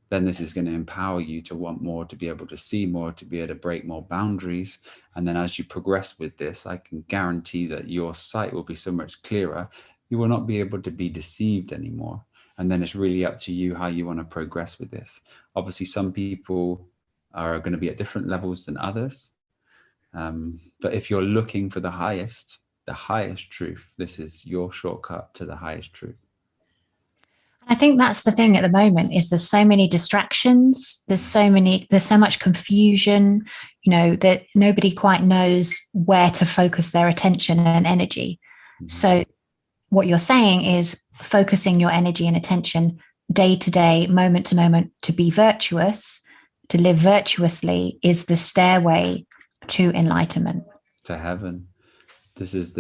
then this is going to empower you to want more, to be able to see more, to be able to break more boundaries. And then as you progress with this, I can guarantee that your sight will be so much clearer. You will not be able to be deceived anymore. And then it's really up to you how you want to progress with this. Obviously, some people are going to be at different levels than others. But if you're looking for the highest truth, this is your shortcut to the highest truth. I think that's the thing at the moment, is there's so many distractions. There's so much confusion, that nobody quite knows where to focus their attention and energy. Mm-hmm. So what you're saying is focusing your energy and attention day to day, moment to moment, to be virtuous, to live virtuously, is the stairway to enlightenment, to heaven. This is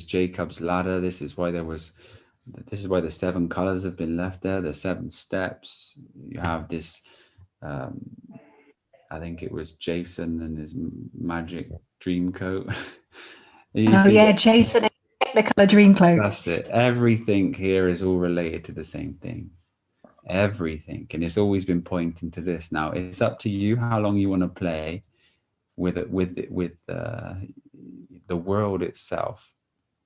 Jacob's ladder. This is why the 7 colors have been left there, the 7 steps. You have this, I think it was Jason and his magic dream coat. Jason, the color dream cloak. That's it. Everything here is all related to the same thing. Everything. And it's always been pointing to this. Now, it's up to you how long you want to play with the world itself.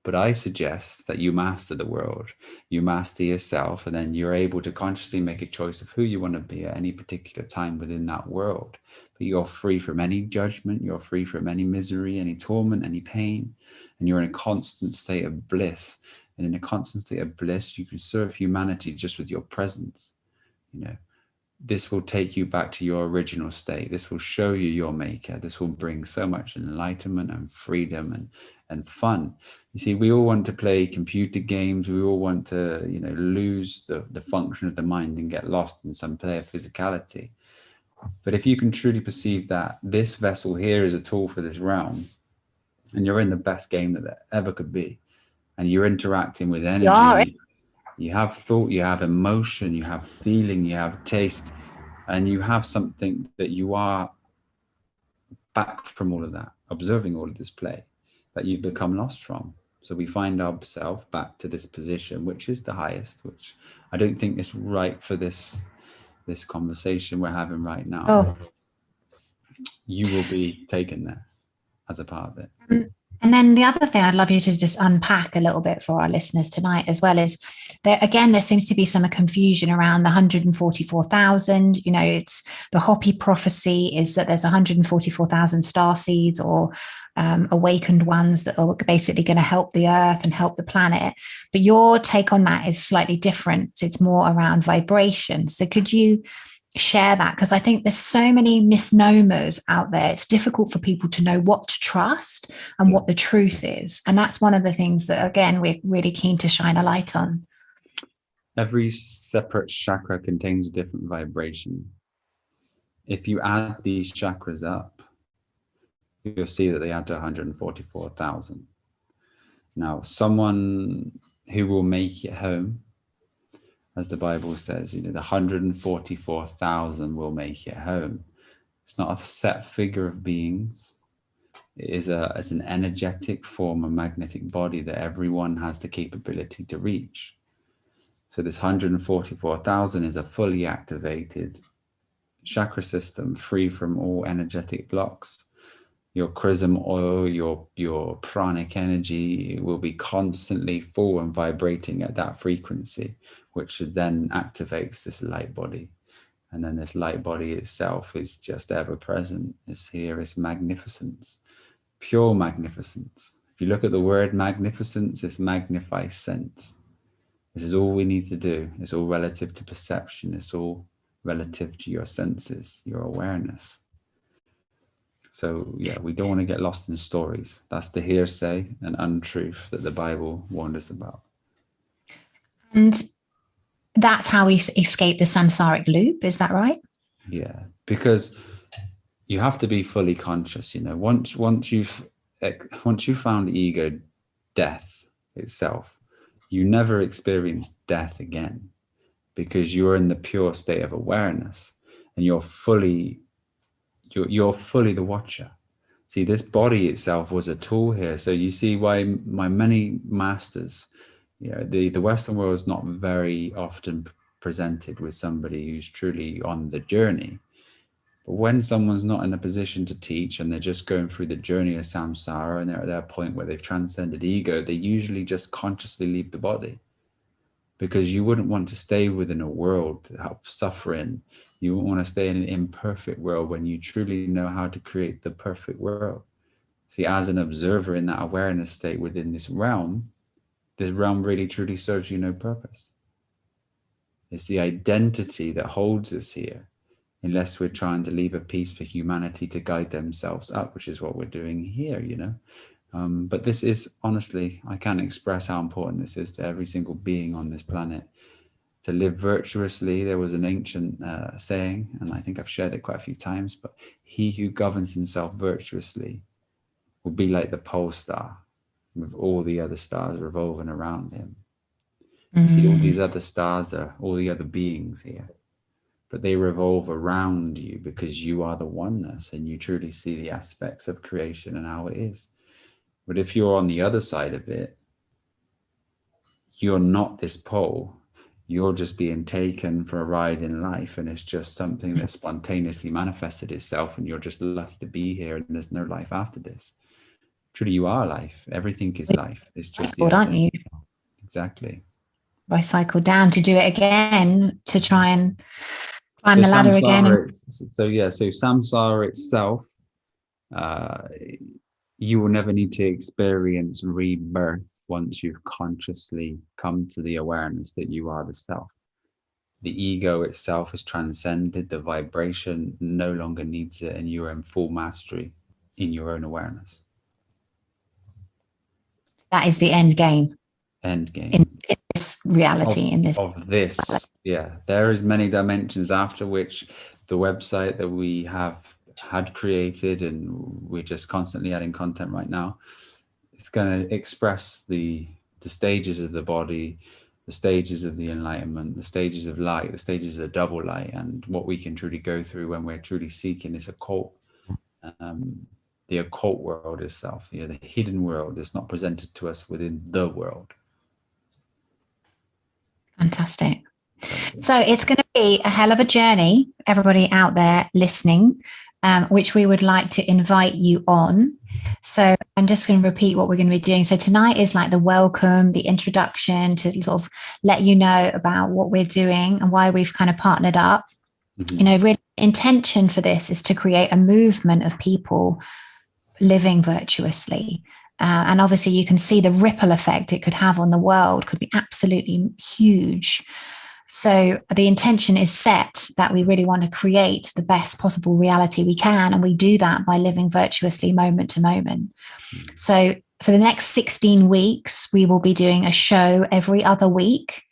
But I suggest that you master the world, you master yourself, and then you're able to consciously make a choice of who you want to be at any particular time within that world. But you're free from any judgment, you're free from any misery, any torment, any pain, and you're in a constant state of bliss. And in a constant state of bliss, you can serve humanity just with your presence. You know, this will take you back to your original state. This will show you your maker. This will bring so much enlightenment and freedom and fun. You see, we all want to play computer games. We all want to, lose the function of the mind and get lost in some play of physicality. But if you can truly perceive that this vessel here is a tool for this realm, and you're in the best game that there ever could be, and you're interacting with energy, you have thought, you have emotion, you have feeling, you have taste, and you have something that you are back from all of that, observing all of this play that you've become lost from. So we find ourselves back to this position, which is the highest, which I don't think is right for this conversation we're having right now. Oh. You will be taken there as a part of it. And then the other thing I'd love you to just unpack a little bit for our listeners tonight as well is there seems to be some confusion around the 144,000. It's the Hopi prophecy is that there's 144,000 star seeds or awakened ones that are basically going to help the earth and help the planet. But your take on that is slightly different. It's more around vibration. So could you share that? Because I think there's so many misnomers out there. It's difficult for people to know what to trust and what the truth is. And that's one of the things that, again, we're really keen to shine a light on. Every separate chakra contains a different vibration. If you add these chakras up, you'll see that they add to 144,000. Now, someone who will make it home, as the Bible says, the 144,000 will make it home. It's not a set figure of beings. It is an energetic form of magnetic body that everyone has the capability to reach. So this 144,000 is a fully activated chakra system, free from all energetic blocks. Your chrism oil, your pranic energy will be constantly full and vibrating at that frequency, which then activates this light body. And then this light body itself is just ever present. It's here, it's magnificence, pure magnificence. If you look at the word magnificence, it's magnifies sense. This is all we need to do. It's all relative to perception. It's all relative to your senses, your awareness. So yeah, we don't want to get lost in stories. That's the hearsay and untruth that the Bible warned us about. And that's how we escape the samsaric loop. Is that right? Yeah, because you have to be fully conscious. Once you've found ego death itself, you never experience death again, because you're in the pure state of awareness and you're fully the watcher. See, this body itself was a tool here. So you see why my many masters, the Western world is not very often presented with somebody who's truly on the journey. But when someone's not in a position to teach and they're just going through the journey of samsara and they're at that point where they've transcended ego, they usually just consciously leave the body. Because you wouldn't want to stay within a world of suffering. You wouldn't want to stay in an imperfect world when you truly know how to create the perfect world. See, as an observer in that awareness state within this realm really truly serves you no purpose. It's the identity that holds us here, unless we're trying to leave a piece for humanity to guide themselves up, which is what we're doing here, But this is, honestly, I can't express how important this is to every single being on this planet. To live virtuously, there was an ancient saying, and I think I've shared it quite a few times, but he who governs himself virtuously will be like the pole star, with all the other stars revolving around him. You see, all these other stars are all the other beings here, but they revolve around you because you are the oneness and you truly see the aspects of creation and how it is. But if you're on the other side of it, you're not this pole. You're just being taken for a ride in life, and it's just something that spontaneously manifested itself, and you're just lucky to be here, and there's no life after this. truly you are life. Everything is life. It's just Aren't you? Exactly. I cycle down to do it again, to try and climb the ladder samsara, again. So samsara itself, you will never need to experience rebirth once you've consciously come to the awareness that you are the self. The ego itself has transcended, the vibration no longer needs it, and you are in full mastery in your own awareness. That is the end game. End game. In this reality, of this. Yeah, there is many dimensions after which the website that we have had created, and we're just constantly adding content right now, it's going to express the stages of the body, the stages of the enlightenment, the stages of light, the stages of the double light, and what we can truly go through when we're truly seeking this occult, the occult world itself, the hidden world that's not presented to us within the world. Fantastic. So it's going to be a hell of a journey, everybody out there listening, which we would like to invite you on. So I'm just going to repeat what we're going to be doing. So tonight is like the welcome, the introduction, to sort of let you know about what we're doing and why we've kind of partnered up. Mm-hmm. Really intention for this is to create a movement of people living virtuously. And obviously you can see the ripple effect it could have on the world could be absolutely huge. So the intention is set that we really want to create the best possible reality we can. And we do that by living virtuously moment to moment. So for the next 16 weeks, we will be doing a show every other week,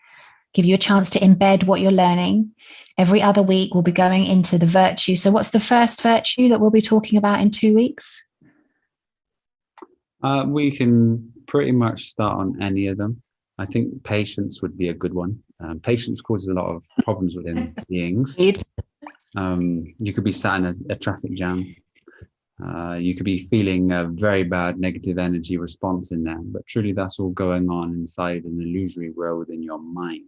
give you a chance to embed what you're learning. Every other week, we'll be going into the virtue. So what's the first virtue that we'll be talking about in 2 weeks? We can pretty much start on any of them. I think patience would be a good one. Patience causes a lot of problems within beings. You could be sat in a traffic jam. You could be feeling a very bad negative energy response in there, but truly that's all going on inside an illusory world in your mind.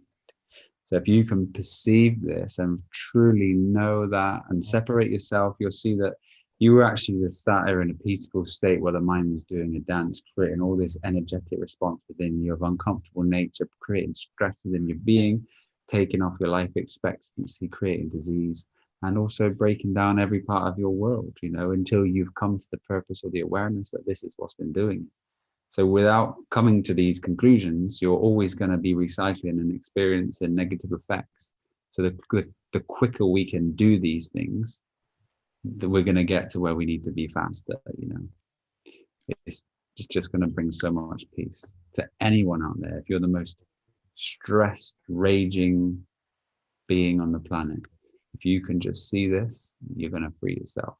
So if you can perceive this and truly know that and separate yourself, you'll see that you were actually just sat there in a peaceful state while the mind was doing a dance, creating all this energetic response within you of uncomfortable nature, creating stress within your being, taking off your life expectancy, creating disease, and also breaking down every part of your world, until you've come to the purpose or the awareness that this is what's been doing it. So without coming to these conclusions, you're always going to be recycling and experiencing negative effects. So the quicker we can do these things, that we're going to get to where we need to be faster. It's just going to bring so much peace to anyone out there. If you're the most stressed, raging being on the planet, if you can just see this, you're going to free yourself.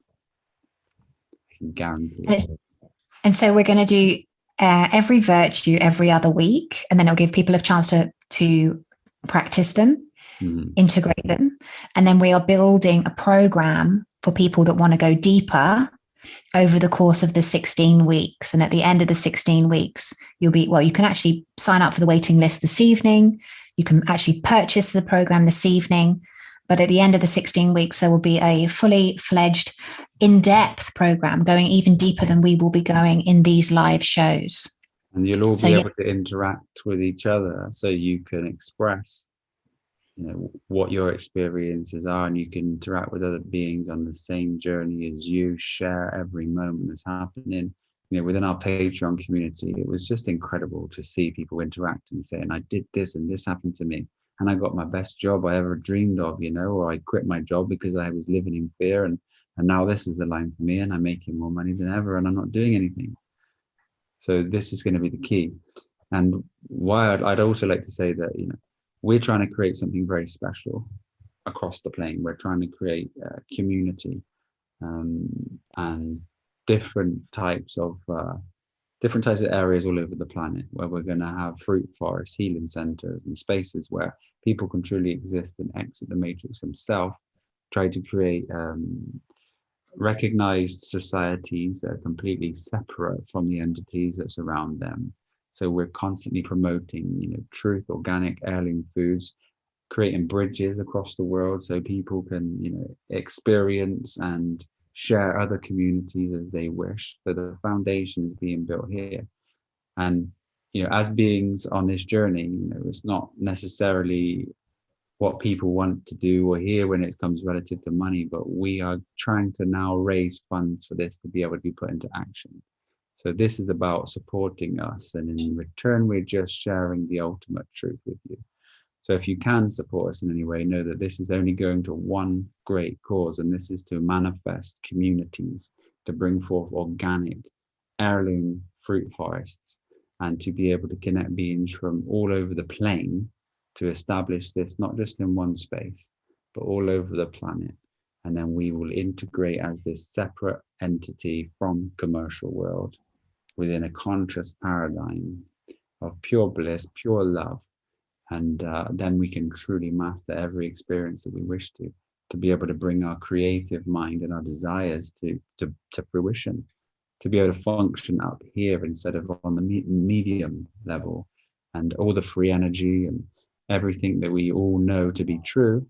I can guarantee it. And so we're going to do every virtue every other week, and then it'll give people a chance to practice them, integrate them. And then we are building a program for people that want to go deeper over the course of the 16 weeks. And at the end of the 16 weeks, you can actually sign up for the waiting list this evening. You can actually purchase the program this evening. But at the end of the 16 weeks, there will be a fully fledged, in-depth program going even deeper than we will be going in these live shows. And you'll all be able to interact with each other, so you can express what your experiences are, and you can interact with other beings on the same journey as you, share every moment that's happening. Within our Patreon community, it was just incredible to see people interacting, saying, I did this and this happened to me, and I got my best job I ever dreamed of, or I quit my job because I was living in fear, and now this is the line for me, and I'm making more money than ever, and I'm not doing anything. So this is going to be the key. And why I'd also like to say that, we're trying to create something very special across the plane. We're trying to create a community and different types of areas all over the planet, where we're going to have fruit forests, healing centers, and spaces where people can truly exist and exit the matrix themselves, try to create recognized societies that are completely separate from the entities that surround them. So we're constantly promoting, truth, organic, heirloom foods, creating bridges across the world so people can, experience and share other communities as they wish. So the foundation is being built here. And, as beings on this journey, it's not necessarily what people want to do or hear when it comes relative to money, but we are trying to now raise funds for this to be able to be put into action. So this is about supporting us, and in return, we're just sharing the ultimate truth with you. So if you can support us in any way, know that this is only going to one great cause, and this is to manifest communities, to bring forth organic heirloom fruit forests, and to be able to connect beings from all over the plane to establish this, not just in one space, but all over the planet. And then we will integrate as this separate entity from commercial world within a conscious paradigm of pure bliss, pure love. And then we can truly master every experience that we wish to be able to bring our creative mind and our desires to fruition, to be able to function up here instead of on the medium level. And all the free energy and everything that we all know to be true,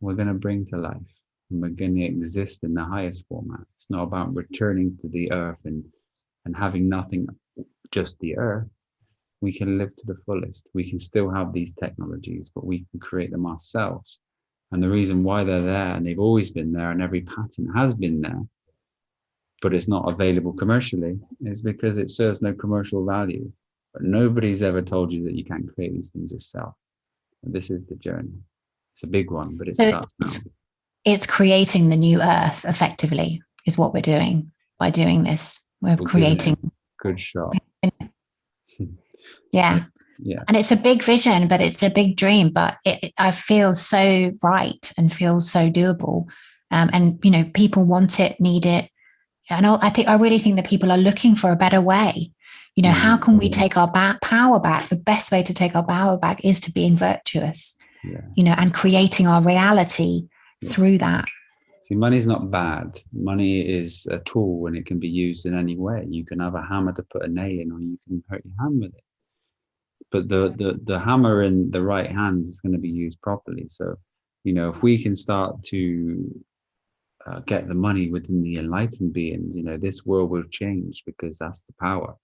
we're going to bring to life, and we're going to exist in the highest format. It's not about returning to the earth and having nothing, just the earth. We can live to the fullest. We can still have these technologies, but we can create them ourselves. And the reason why they're there, and they've always been there, and every pattern has been there, but it's not available commercially, is because it serves no commercial value. But nobody's ever told you that you can't create these things yourself. And this is the journey. It's a big one, but it starts now. It's creating the new earth, effectively, is what we're doing by doing this. We're creating. Good shot. Yeah. And it's a big vision, but it's a big dream, but I feel so right and feels so doable. And, people want it, need it. And I really think that people are looking for a better way. How can we take our power back? The best way to take our power back is to being virtuous, and creating our reality through that. See, money's not bad. Money is a tool, and it can be used in any way. You can have a hammer to put a nail in, or you can hurt your hand with it. But the hammer in the right hand is going to be used properly. So, if we can start to get the money within the enlightened beings, this world will change, because that's the power.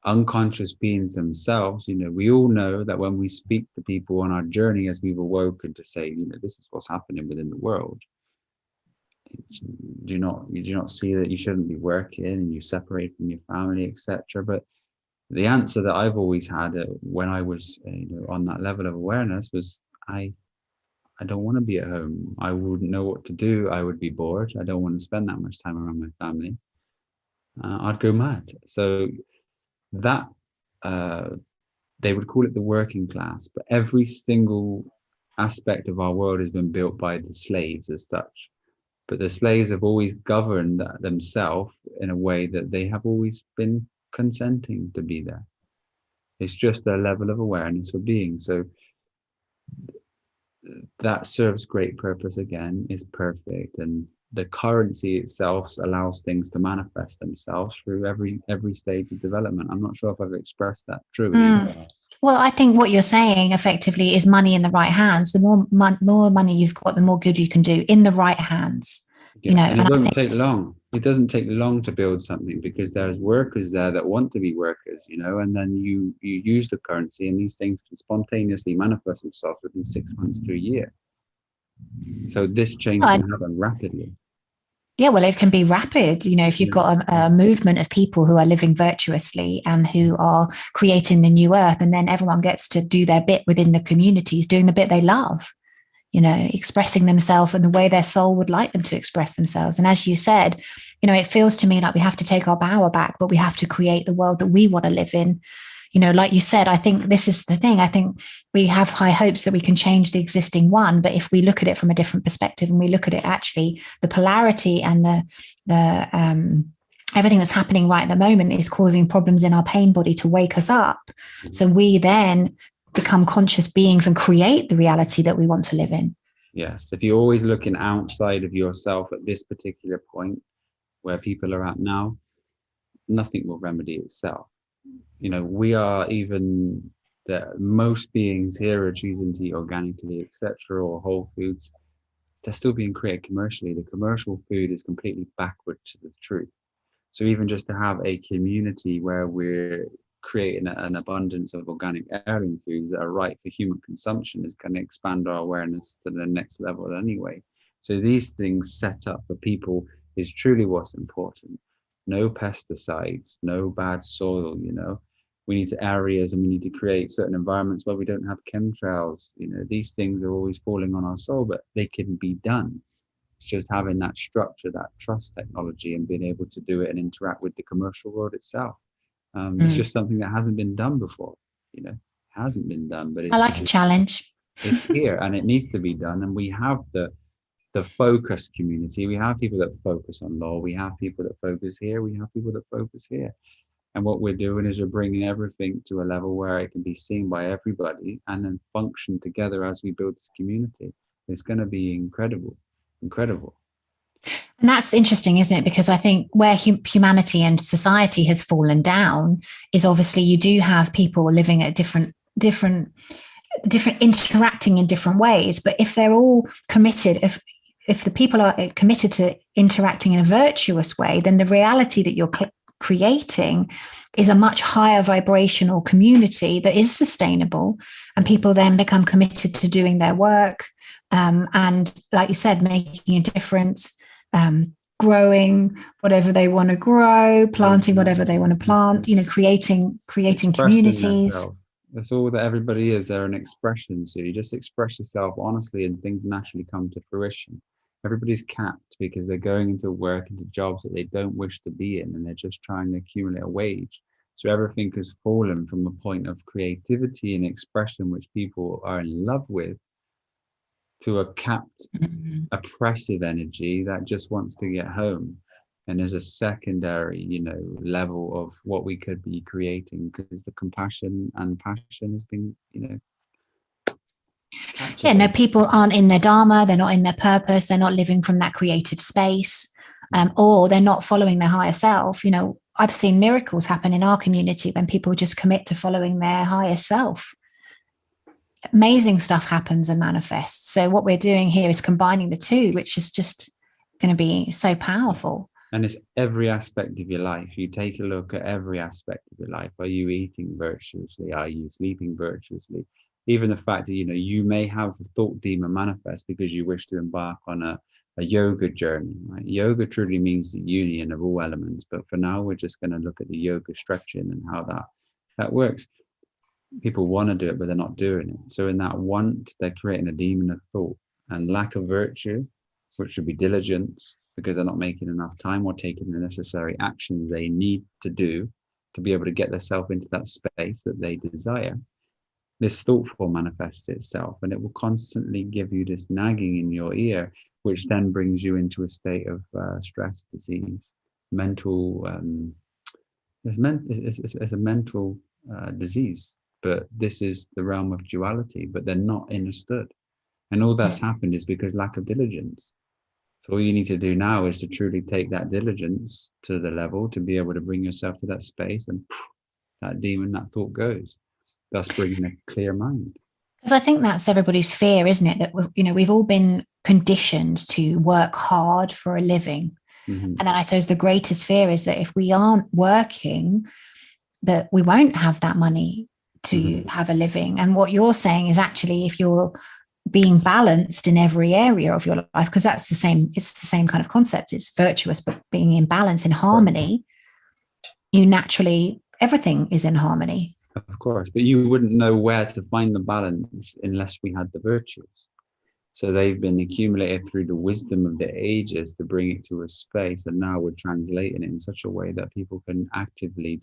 Unconscious beings themselves, we all know that when we speak to people on our journey as we've awoken to say, this is what's happening within the world. Do you not see that you shouldn't be working and you separate from your family, etc.? But the answer that I've always had when I was on that level of awareness was, I don't want to be at home. I wouldn't know what to do. I would be bored. I don't want to spend that much time around my family. I'd go mad. So that they would call it the working class, but every single aspect of our world has been built by the slaves as such. But the slaves have always governed themselves in a way that they have always been consenting to be there. It's just their level of awareness for being. So that serves great purpose again, is perfect. And the currency itself allows things to manifest themselves through every stage of development. I'm not sure if I've expressed that truly. Well, I think what you're saying effectively is money in the right hands. The more money you've got, the more good you can do in the right hands. And it won't take long. It doesn't take long to build something, because there's workers there that want to be workers, and then you use the currency, and these things can spontaneously manifest themselves within 6 months to a year. So this change can happen rapidly. Yeah, well, it can be rapid, if you've got a movement of people who are living virtuously and who are creating the new earth, and then everyone gets to do their bit within the communities, doing the bit they love, expressing themselves in the way their soul would like them to express themselves. And as you said, it feels to me like we have to take our power back, but we have to create the world that we want to live in. Like you said, I think this is the thing. I think we have high hopes that we can change the existing one. But if we look at it from a different perspective, and we look at it actually, the polarity and the everything that's happening right at the moment is causing problems in our pain body to wake us up. So we then become conscious beings and create the reality that we want to live in. Yes. If you're always looking outside of yourself at this particular point where people are at now, nothing will remedy itself. We are, even that most beings here are choosing to eat organically, etc., or whole foods. they're still being created commercially. The commercial food is completely backward to the truth. So even just to have a community where we're creating an abundance of organic heirloom foods that are right for human consumption is going to expand our awareness to the next level anyway. So these things set up for people is truly what's important. No pesticides, no bad soil, we need to areas, and we need to create certain environments where we don't have chemtrails. These things are always falling on our soul, but they can be done. It's just having that structure, that trust technology, and being able to do it and interact with the commercial world itself. It's just something that hasn't been done before. Hasn't been done, but I like a challenge. It's here and it needs to be done. And we have the focus community. We have people that focus on law. We have people that focus here. We have people that focus here. And what we're doing is we're bringing everything to a level where it can be seen by everybody and then function together as we build this community. It's going to be incredible. And that's interesting, isn't it? Because I think where humanity and society has fallen down is obviously you do have people living at different interacting in different ways. But if they're all committed, if the people are committed to interacting in a virtuous way, then the reality that you're creating is a much higher vibrational community that is sustainable, and people then become committed to doing their work. And like you said, making a difference, growing whatever they want to grow, planting whatever they want to plant, creating communities. That's all that everybody is. They're an expression. So you just express yourself honestly and things naturally come to fruition. Everybody's capped because they're going into work, into jobs that they don't wish to be in, and they're just trying to accumulate a wage. So everything has fallen from a point of creativity and expression, which people are in love with, to a capped, oppressive energy that just wants to get home. And there's a secondary, level of what we could be creating, because the compassion and passion has been, yeah, no, people aren't in their Dharma, they're not in their purpose, they're not living from that creative space, or they're not following their higher self. I've seen miracles happen in our community when people just commit to following their higher self. Amazing stuff happens and manifests. So what we're doing here is combining the two, which is just going to be so powerful. And it's every aspect of your life. You take a look at every aspect of your life. Are you eating virtuously? Are you sleeping virtuously? Even the fact that, you may have a thought demon manifest because you wish to embark on a yoga journey, right? Yoga truly means the union of all elements. But for now, we're just going to look at the yoga stretching and how that works. People want to do it, but they're not doing it. So in that want, they're creating a demon of thought and lack of virtue, which should be diligence, because they're not making enough time or taking the necessary actions they need to do to be able to get themselves into that space that they desire. This thought form manifests itself, and it will constantly give you this nagging in your ear, which then brings you into a state of stress, disease, mental. It's a mental disease, but this is the realm of duality. But they're not understood, and all that's happened is because lack of diligence. So all you need to do now is to truly take that diligence to the level to be able to bring yourself to that space, and that demon, that thought goes. Thus bringing a clear mind. Because I think that's everybody's fear, isn't it? That we've all been conditioned to work hard for a living. And then I suppose the greatest fear is that if we aren't working, that we won't have that money to have a living. And what you're saying is actually, if you're being balanced in every area of your life, because it's the same kind of concept. It's virtuous, but being in balance, in harmony, you naturally, everything is in harmony. Of course, but you wouldn't know where to find the balance unless we had the virtues. So they've been accumulated through the wisdom of the ages to bring it to a space, and now we're translating it in such a way that people can actively,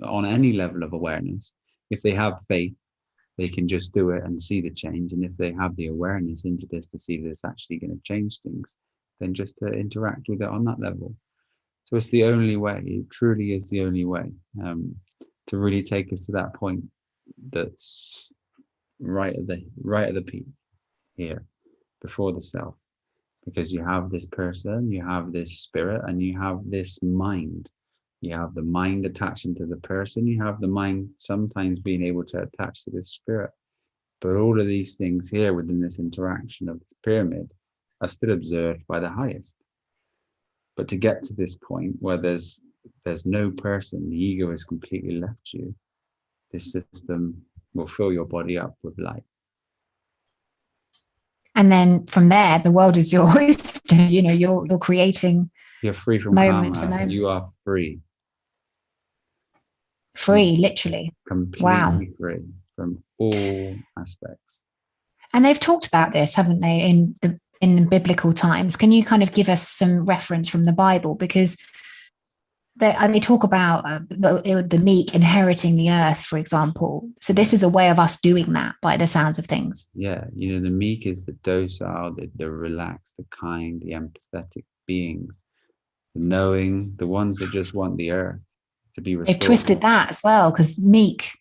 on any level of awareness, if they have faith, they can just do it and see the change. And if they have the awareness into this to see that it's actually going to change things, then just to interact with it on that level. So it's the only way. It truly is the only way. To really take us to that point that's right at the peak here, before the self, because you have this person, you have this spirit, and you have this mind. You have the mind attaching to the person, you have the mind sometimes being able to attach to this spirit. But all of these things here within this interaction of this pyramid are still observed by the highest. But to get to this point where there's no person, the ego has completely left you, this system will fill your body up with light. And then from there, the world is your oyster. You know, you're creating. You're free from moment to karma. moment. You are free. Free, literally. Completely Wow. free from all aspects. And they've talked about this, haven't they, in the biblical times? Can you kind of give us some reference from the Bible? Because they talk about the meek inheriting the earth, for example. So this is a way of us doing that by the sounds of things. Yeah, you know, the meek is the docile, the relaxed, the kind, the empathetic beings, the knowing, the ones that just want the earth to be restored. They've twisted that as well, because meek,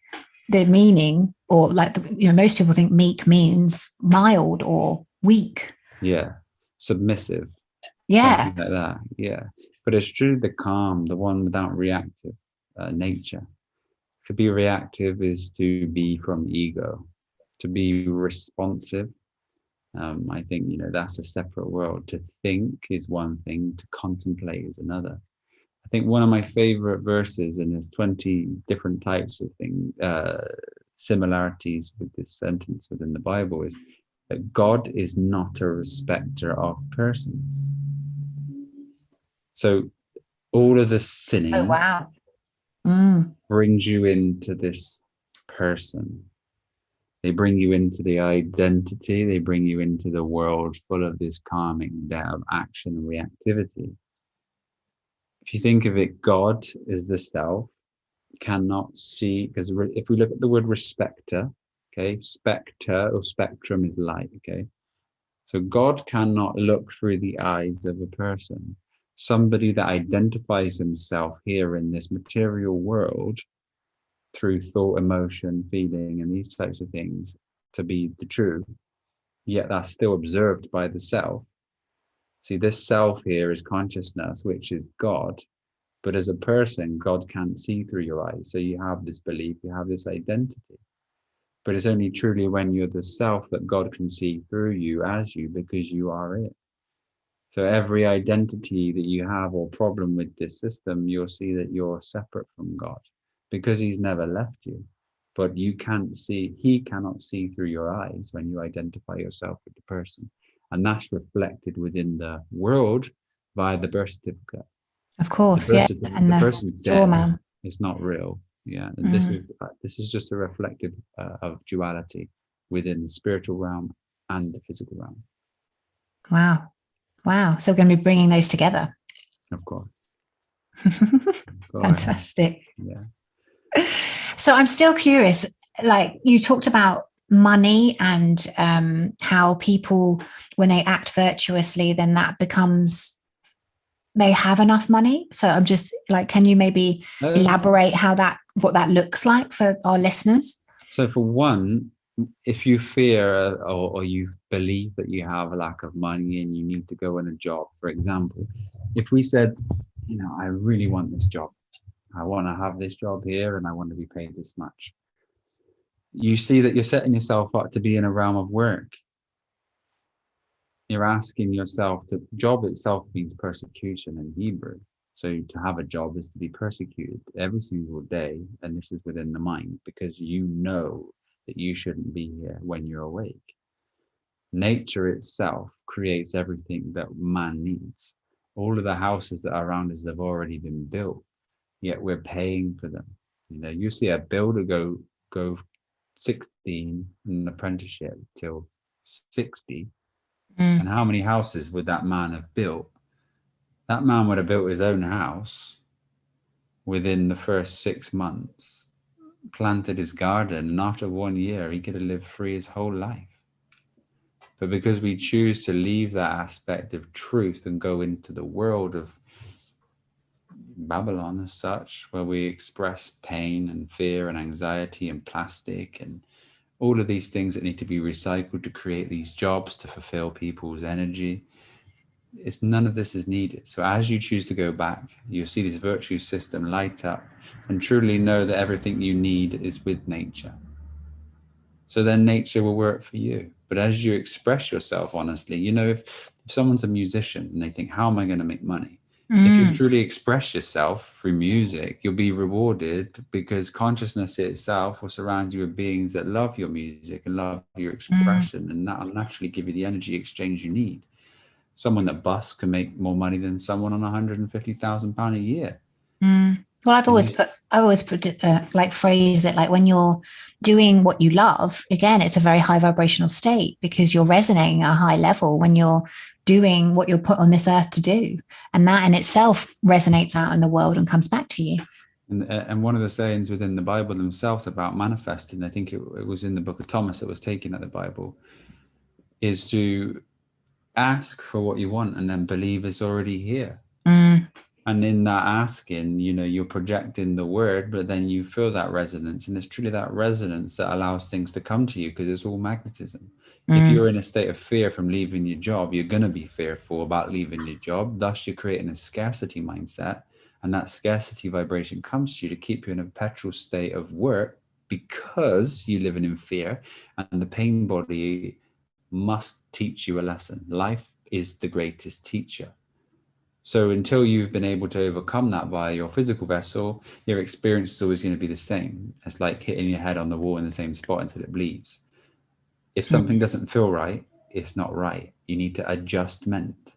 the meaning, or like, most people think meek means mild or weak. Yeah, submissive. Yeah. Something like that, yeah. But it's true, the calm, the one without reactive nature. To be reactive is to be from ego. To be responsive, I think, that's a separate world. To think is one thing, to contemplate is another. I think one of my favorite verses, and there's 20 different types of similarities with this sentence within the Bible, is that God is not a respecter of persons. So all of the sinning brings you into this person. They bring you into the identity. They bring you into the world full of this calming down of action and reactivity. If you think of it, God is the self, cannot see, because if we look at the word respecter, okay, specter or spectrum is light, okay? So God cannot look through the eyes of a person. Somebody that identifies himself here in this material world through thought, emotion, feeling, and these types of things to be the true, yet that's still observed by the self. See, this self here is consciousness, which is God. But as a person, God can't see through your eyes. So you have this belief, you have this identity. But it's only truly when you're the self that God can see through you as you, because you are it. So every identity that you have or problem with this system, you'll see that you're separate from God because he's never left you. But you can't see, he cannot see through your eyes when you identify yourself with the person. And that's reflected within the world via the birth certificate. Of course, yeah. And the person's dead. It's not real. Yeah. And this is just a reflective of duality within the spiritual realm and the physical realm. Wow. So we're going to be bringing those together. Of course. Fantastic. Yeah. So I'm still curious, like you talked about money and how people, when they act virtuously, then that becomes, they have enough money. So I'm just like, can you maybe elaborate what that looks like for our listeners? So for one, if you fear or you believe that you have a lack of money and you need to go in a job, for example, if we said, I really want this job, I want to have this job here and I want to be paid this much. You see that you're setting yourself up to be in a realm of work. You're asking yourself job itself means persecution in Hebrew. So to have a job is to be persecuted every single day. And this is within the mind because you know that you shouldn't be here when you're awake. Nature itself creates everything that man needs. All of the houses that are around us have already been built, yet we're paying for them. You see a builder go 16 in an apprenticeship till 60. And how many houses would that man have built? That man would have built his own house within the first 6 months, planted his garden, and after 1 year, he could have lived free his whole life. But because we choose to leave that aspect of truth and go into the world of Babylon as such, where we express pain and fear and anxiety and plastic and all of these things that need to be recycled to create these jobs to fulfill people's energy, none of this is needed. So as you choose to go back, you'll see this virtue system light up and truly know that everything you need is with nature. So then nature will work for you. But as you express yourself honestly, you know, if someone's a musician and they think, how am I going to make money? If you truly express yourself through music, you'll be rewarded, because consciousness itself will surround you with beings that love your music and love your expression, and that'll naturally give you the energy exchange you need. Someone that busts can make more money than someone on £150,000 a year. Well, I've always put it, like phrase it like when you're doing what you love, again, it's a very high vibrational state because you're resonating at a high level when you're doing what you're put on this earth to do. And that in itself resonates out in the world and comes back to you. And one of the sayings within the Bible themselves about manifesting, I think it was in the book of Thomas that was taken at the Bible, is to ask for what you want and then believe it's already here. And in that asking, you know, you're projecting the word, but then you feel that resonance. And it's truly that resonance that allows things to come to you, because it's all magnetism. If you're in a state of fear from leaving your job, you're going to be fearful about leaving your job. Thus, you're creating a scarcity mindset. And that scarcity vibration comes to you to keep you in a perpetual state of work, because you live in fear. And the pain body must teach you a lesson. Life is the greatest teacher. So until you've been able to overcome that via your physical vessel, your experience is always going to be the same. It's like hitting your head on the wall in the same spot until it bleeds. If something doesn't feel right, it's not right. You need to adjustment.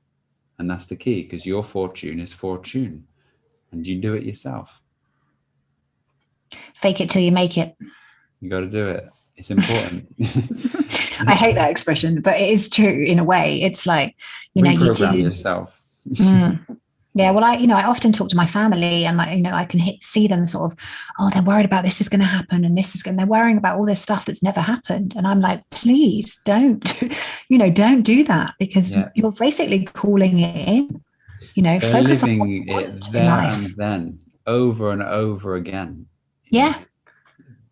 And that's the key, because your fortune is fortune. And you do it yourself. Fake it till you make it. You got to do it. It's important. I hate that expression, but it is true in a way. It's like, you know, you do yourself. Yeah, well, I often talk to my family, and I can see them sort of, oh, they're worried about this is going to happen and this is going. They're worrying about all this stuff that's never happened, and I'm like, please don't, don't do that, because you're basically calling it in. They're focus on living it there and then, over and over again. Yeah,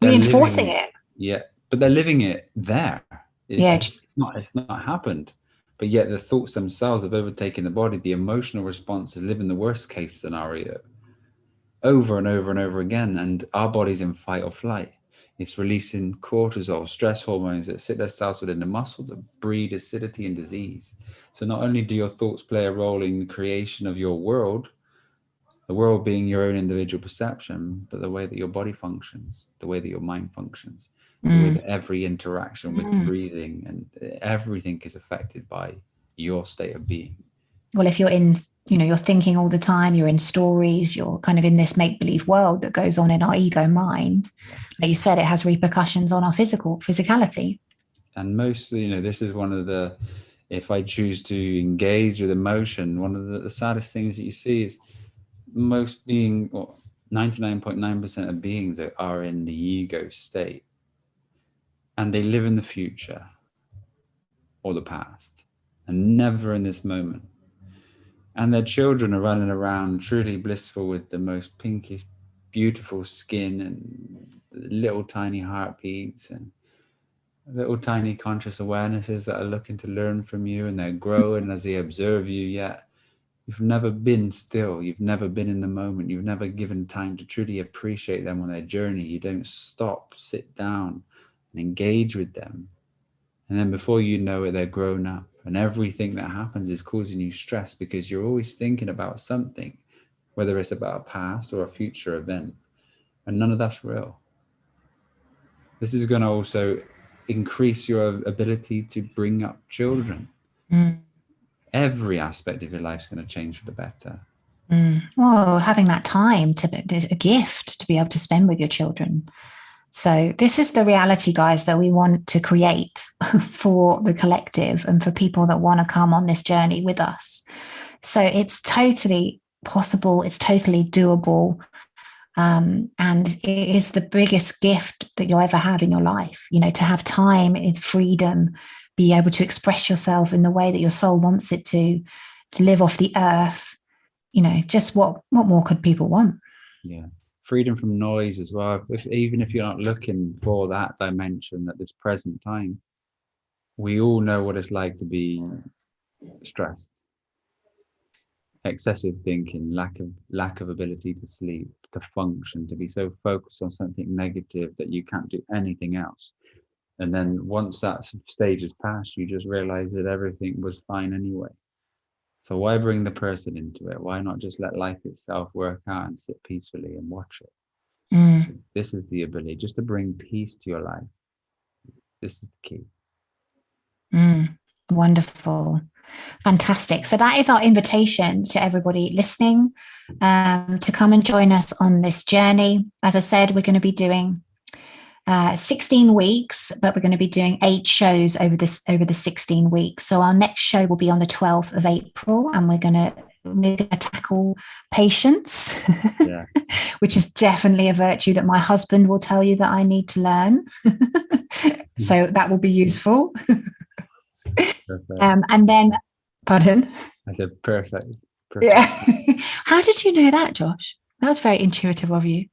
reinforcing it. Yeah, but they're living it there. It's not happened. But yet the thoughts themselves have overtaken the body. The emotional response is living the worst case scenario over and over and over again. And our body's in fight or flight. It's releasing cortisol, stress hormones that sit themselves within the muscle that breed acidity and disease. So not only do your thoughts play a role in the creation of your world, the world being your own individual perception, but the way that your body functions, the way that your mind functions, the way that every interaction with breathing and everything is affected by your state of being. Well, if you're in, you're thinking all the time, you're in stories, you're kind of in this make-believe world that goes on in our ego mind. Like you said, it has repercussions on our physicality. And mostly, this is one of the, if I choose to engage with emotion, one of the saddest things that you see is most 99.9% of beings are in the ego state, and they live in the future or the past and never in this moment. And their children are running around truly blissful with the most pinkish, beautiful skin and little tiny heartbeats and little tiny conscious awarenesses that are looking to learn from you, and they're growing as they observe you, yet you've never been still. You've never been in the moment. You've never given time to truly appreciate them on their journey. You don't stop, sit down and engage with them. And then before you know it, they're grown up. And everything that happens is causing you stress because you're always thinking about something, whether it's about a past or a future event. And none of that's real. This is going to also increase your ability to bring up children. Every aspect of your life is going to change for the better. Well, having that time is a gift to be able to spend with your children. So this is the reality, guys, that we want to create for the collective and for people that want to come on this journey with us. So it's totally possible. It's totally doable. And it is the biggest gift that you'll ever have in your life, to have time in freedom, be able to express yourself in the way that your soul wants it to live off the earth. Just what more could people want? Yeah. Freedom from noise as well. Even if you're not looking for that dimension at this present time, we all know what it's like to be stressed, excessive thinking, lack of ability to sleep, to function, to be so focused on something negative that you can't do anything else. And then once that stage is passed, you just realize that everything was fine anyway. So why bring the person into it? Why not just let life itself work out and sit peacefully and watch it? This is the ability, just to bring peace to your life. This is the key. Wonderful. Fantastic. So that is our invitation to everybody listening, to come and join us on this journey. As I said, we're going to be doing 16 weeks, but we're going to be doing 8 shows over the 16 weeks. So our next show will be on the 12th of April, and we're going to tackle patience, which is definitely a virtue that my husband will tell you that I need to learn. So that will be useful. And then, pardon? I said perfect. Yeah. How did you know that, Josh? That was very intuitive of you.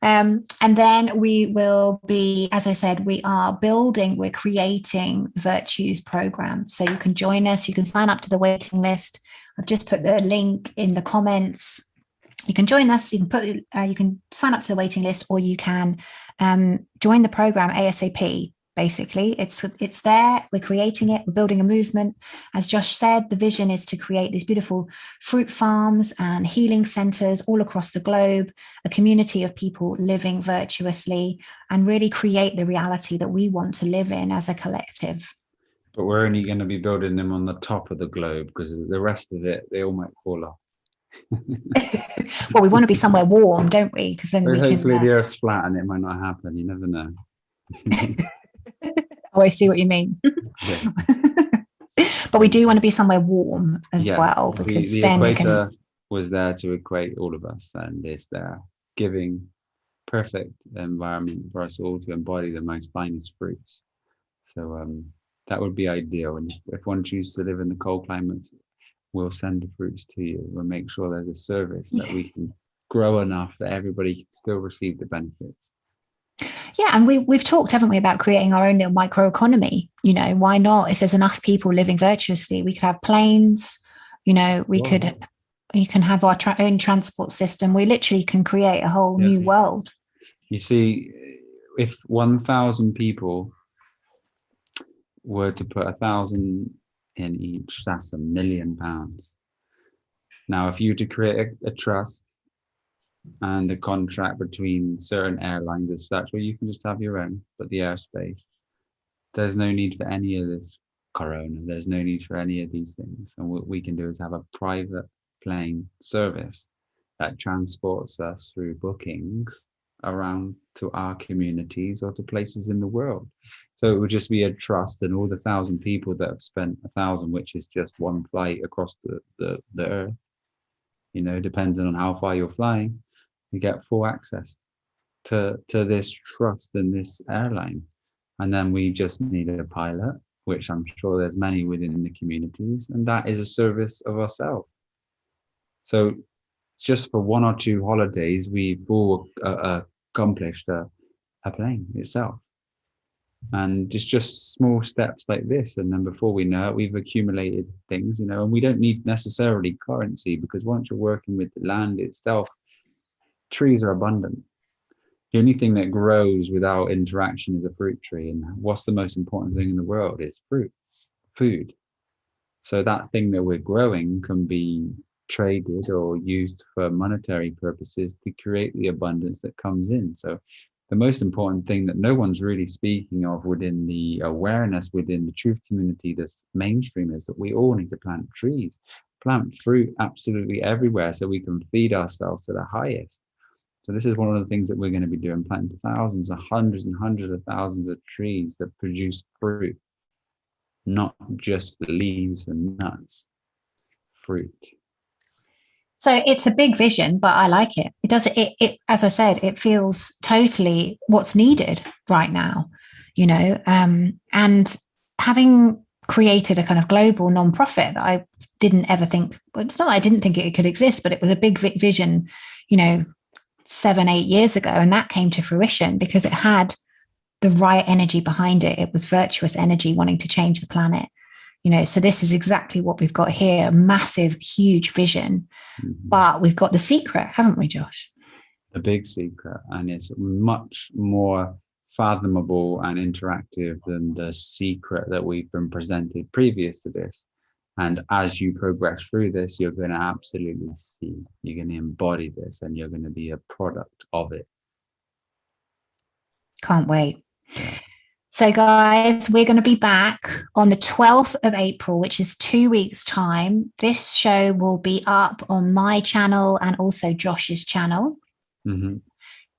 And then we will be, as I said, we're creating Virtues program. So you can join us, you can sign up to the waiting list. I've just put the link in the comments. You can join us, you can sign up to the waiting list, or you can join the program ASAP. Basically, it's there. We're creating it. We're building a movement. As Josh said, the vision is to create these beautiful fruit farms and healing centers all across the globe, a community of people living virtuously, and really create the reality that we want to live in as a collective. But we're only going to be building them on the top of the globe, because the rest of it, they all might fall off. Well, we want to be somewhere warm, don't we? Because then hopefully the Earth's flat and it might not happen. You never know. Oh, I see what you mean. But we do want to be somewhere warm as well, because the then equator was there to equate all of us, and it's there giving perfect environment for us all to embody the most finest fruits. So that would be ideal. And if one chooses to live in the cold climates, we'll send the fruits to you. We'll make sure there's a service that we can grow enough that everybody can still receive the benefits. Yeah, and we've talked, haven't we, about creating our own little microeconomy. You know, why not? If there's enough people living virtuously, we could have planes. You know, we can have our own transport system. We literally can create a whole new world. You see, if 1,000 people were to put 1,000 in each, that's £1 million. Now, if you were to create a trust and a contract between certain airlines as such, where you can just have your own, but the airspace, there's no need for any of this corona. There's no need for any of these things. And what we can do is have a private plane service that transports us through bookings around to our communities or to places in the world. So it would just be a trust, and all the 1,000 people that have spent 1,000, which is just one flight across the earth, you know, depending on how far you're flying, you get full access to this trust in this airline. And then we just need a pilot, which I'm sure there's many within the communities, and that is a service of ourselves. So just for 1 or 2 holidays, we've all accomplished a plane itself. And just small steps like this, and then before we know it, we've accumulated things, you know. And we don't need necessarily currency, because once you're working with the land itself, trees are abundant. The only thing that grows without interaction is a fruit tree. And what's the most important thing in the world? Is food. So that thing that we're growing can be traded or used for monetary purposes to create the abundance that comes in. So the most important thing that no one's really speaking of within the awareness within the truth community, this mainstream, is that we all need to plant trees, plant fruit absolutely everywhere, so we can feed ourselves to the highest. So this is one of the things that we're going to be doing, planting thousands, hundreds and hundreds of thousands of trees that produce fruit, not just leaves and nuts, fruit. So it's a big vision, but I like it. It does it, as I said, it feels totally what's needed right now, you know, and having created a kind of global nonprofit that I didn't ever think, well, it's not that I didn't think it could exist, but it was a big vision, you know, 7-8 years ago. And that came to fruition because it had the right energy behind it. It was virtuous energy wanting to change the planet, you know. So this is exactly what we've got here, a massive, huge vision. Mm-hmm. But we've got the secret, haven't we, Josh? the big secret, and it's much more fathomable and interactive than the secret that we've been presented previous to this. And as you progress through this, you're going to absolutely see, you're going to embody this, and you're going to be a product of it. Can't wait. So guys, we're going to be back on the 12th of April, which is 2 weeks' time. This show will be up on my channel and also Josh's channel. Mm-hmm.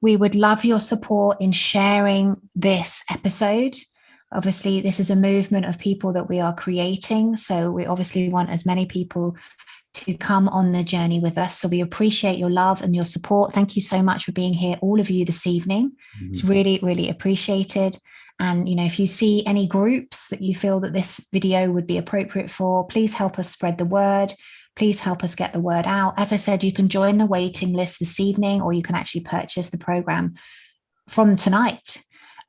We would love your support in sharing this episode. Obviously, this is a movement of people that we are creating. So we obviously want as many people to come on the journey with us. So we appreciate your love and your support. Thank you so much for being here, all of you, this evening. Mm-hmm. It's really, really appreciated. And, you know, if you see any groups that you feel that this video would be appropriate for, please help us spread the word. Please help us get the word out. As I said, you can join the waiting list this evening, or you can actually purchase the program from tonight.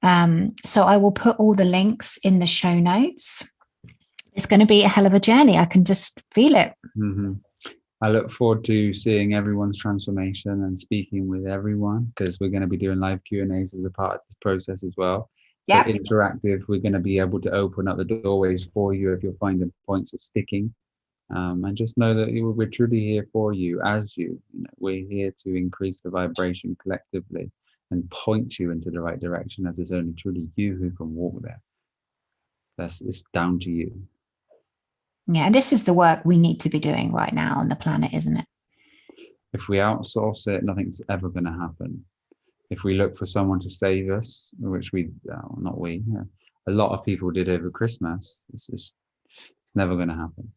So I will put all the links in the show notes. It's going to be a hell of a journey. I can just feel it. Mm-hmm. I look forward to seeing everyone's transformation and speaking with everyone, because we're going to be doing live Q&As as a part of this process as well. So interactive, we're going to be able to open up the doorways for you if you're finding points of sticking. And just know that we're truly here for you as you. We're here to increase the vibration collectively and point you into the right direction, as it's only truly you who can walk there. It's down to you. Yeah, and this is the work we need to be doing right now on the planet, isn't it? If we outsource it, nothing's ever going to happen. If we look for someone to save us, which a lot of people did over Christmas, it's never going to happen.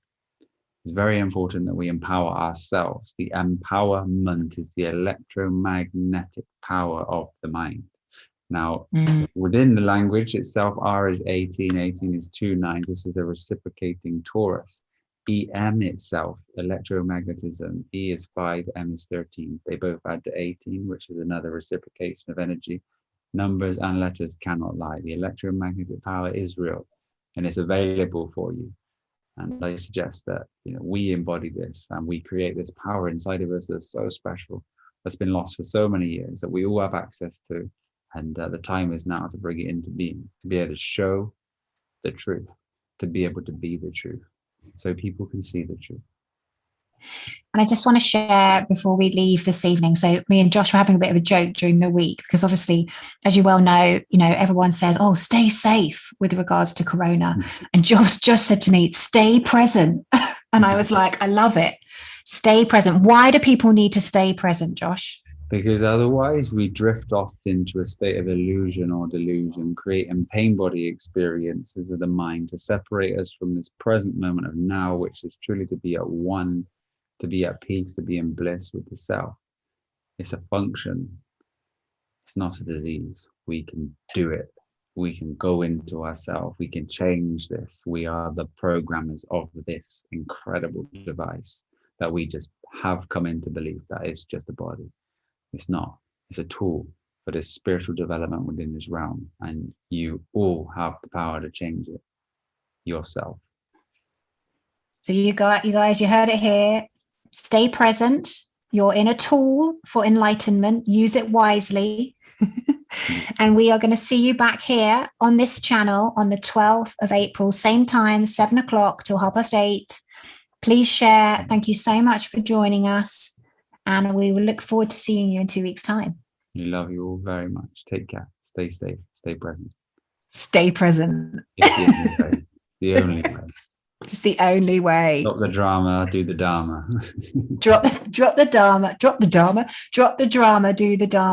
It's very important that we empower ourselves. The empowerment is the electromagnetic power of the mind. Now, within the language itself, R is 18, 18 is 2 9s. This is a reciprocating torus. EM itself, electromagnetism, E is 5, M is 13. They both add to 18, which is another reciprocation of energy. Numbers and letters cannot lie. The electromagnetic power is real, and it's available for you. And I suggest that we embody this, and we create this power inside of us that's so special, that's been lost for so many years, that we all have access to. And the time is now to bring it into being, to be able to show the truth, to be able to be the truth, so people can see the truth. And I just want to share before we leave this evening. So me and Josh were having a bit of a joke during the week, because obviously, as you well know, everyone says, oh, stay safe with regards to Corona. And Josh just said to me, stay present. And I was like, I love it. Stay present. Why do people need to stay present, Josh? Because otherwise we drift off into a state of illusion or delusion, creating pain body experiences of the mind to separate us from this present moment of now, which is truly to be at one, to be at peace, to be in bliss with the self. It's a function. It's not a disease. We can do it. We can go into ourselves. We can change this. We are the programmers of this incredible device that we just have come into belief that it's just a body. It's not. It's a tool for this spiritual development within this realm. And you all have the power to change it yourself. So you guys, you heard it here. Stay present. You're in a tool for enlightenment. Use it wisely. And we are going to see you back here on this channel on the 12th of April, same time, 7 o'clock till 8:30. Please share. Thank you so much for joining us. And we will look forward to seeing you in 2 weeks' time. We love you all very much. Take care. Stay safe. Stay present. Stay present. It's the only way. It's the only way. Drop the drama, do the Dharma. Drop the Dharma, drop the drama, do the Dharma.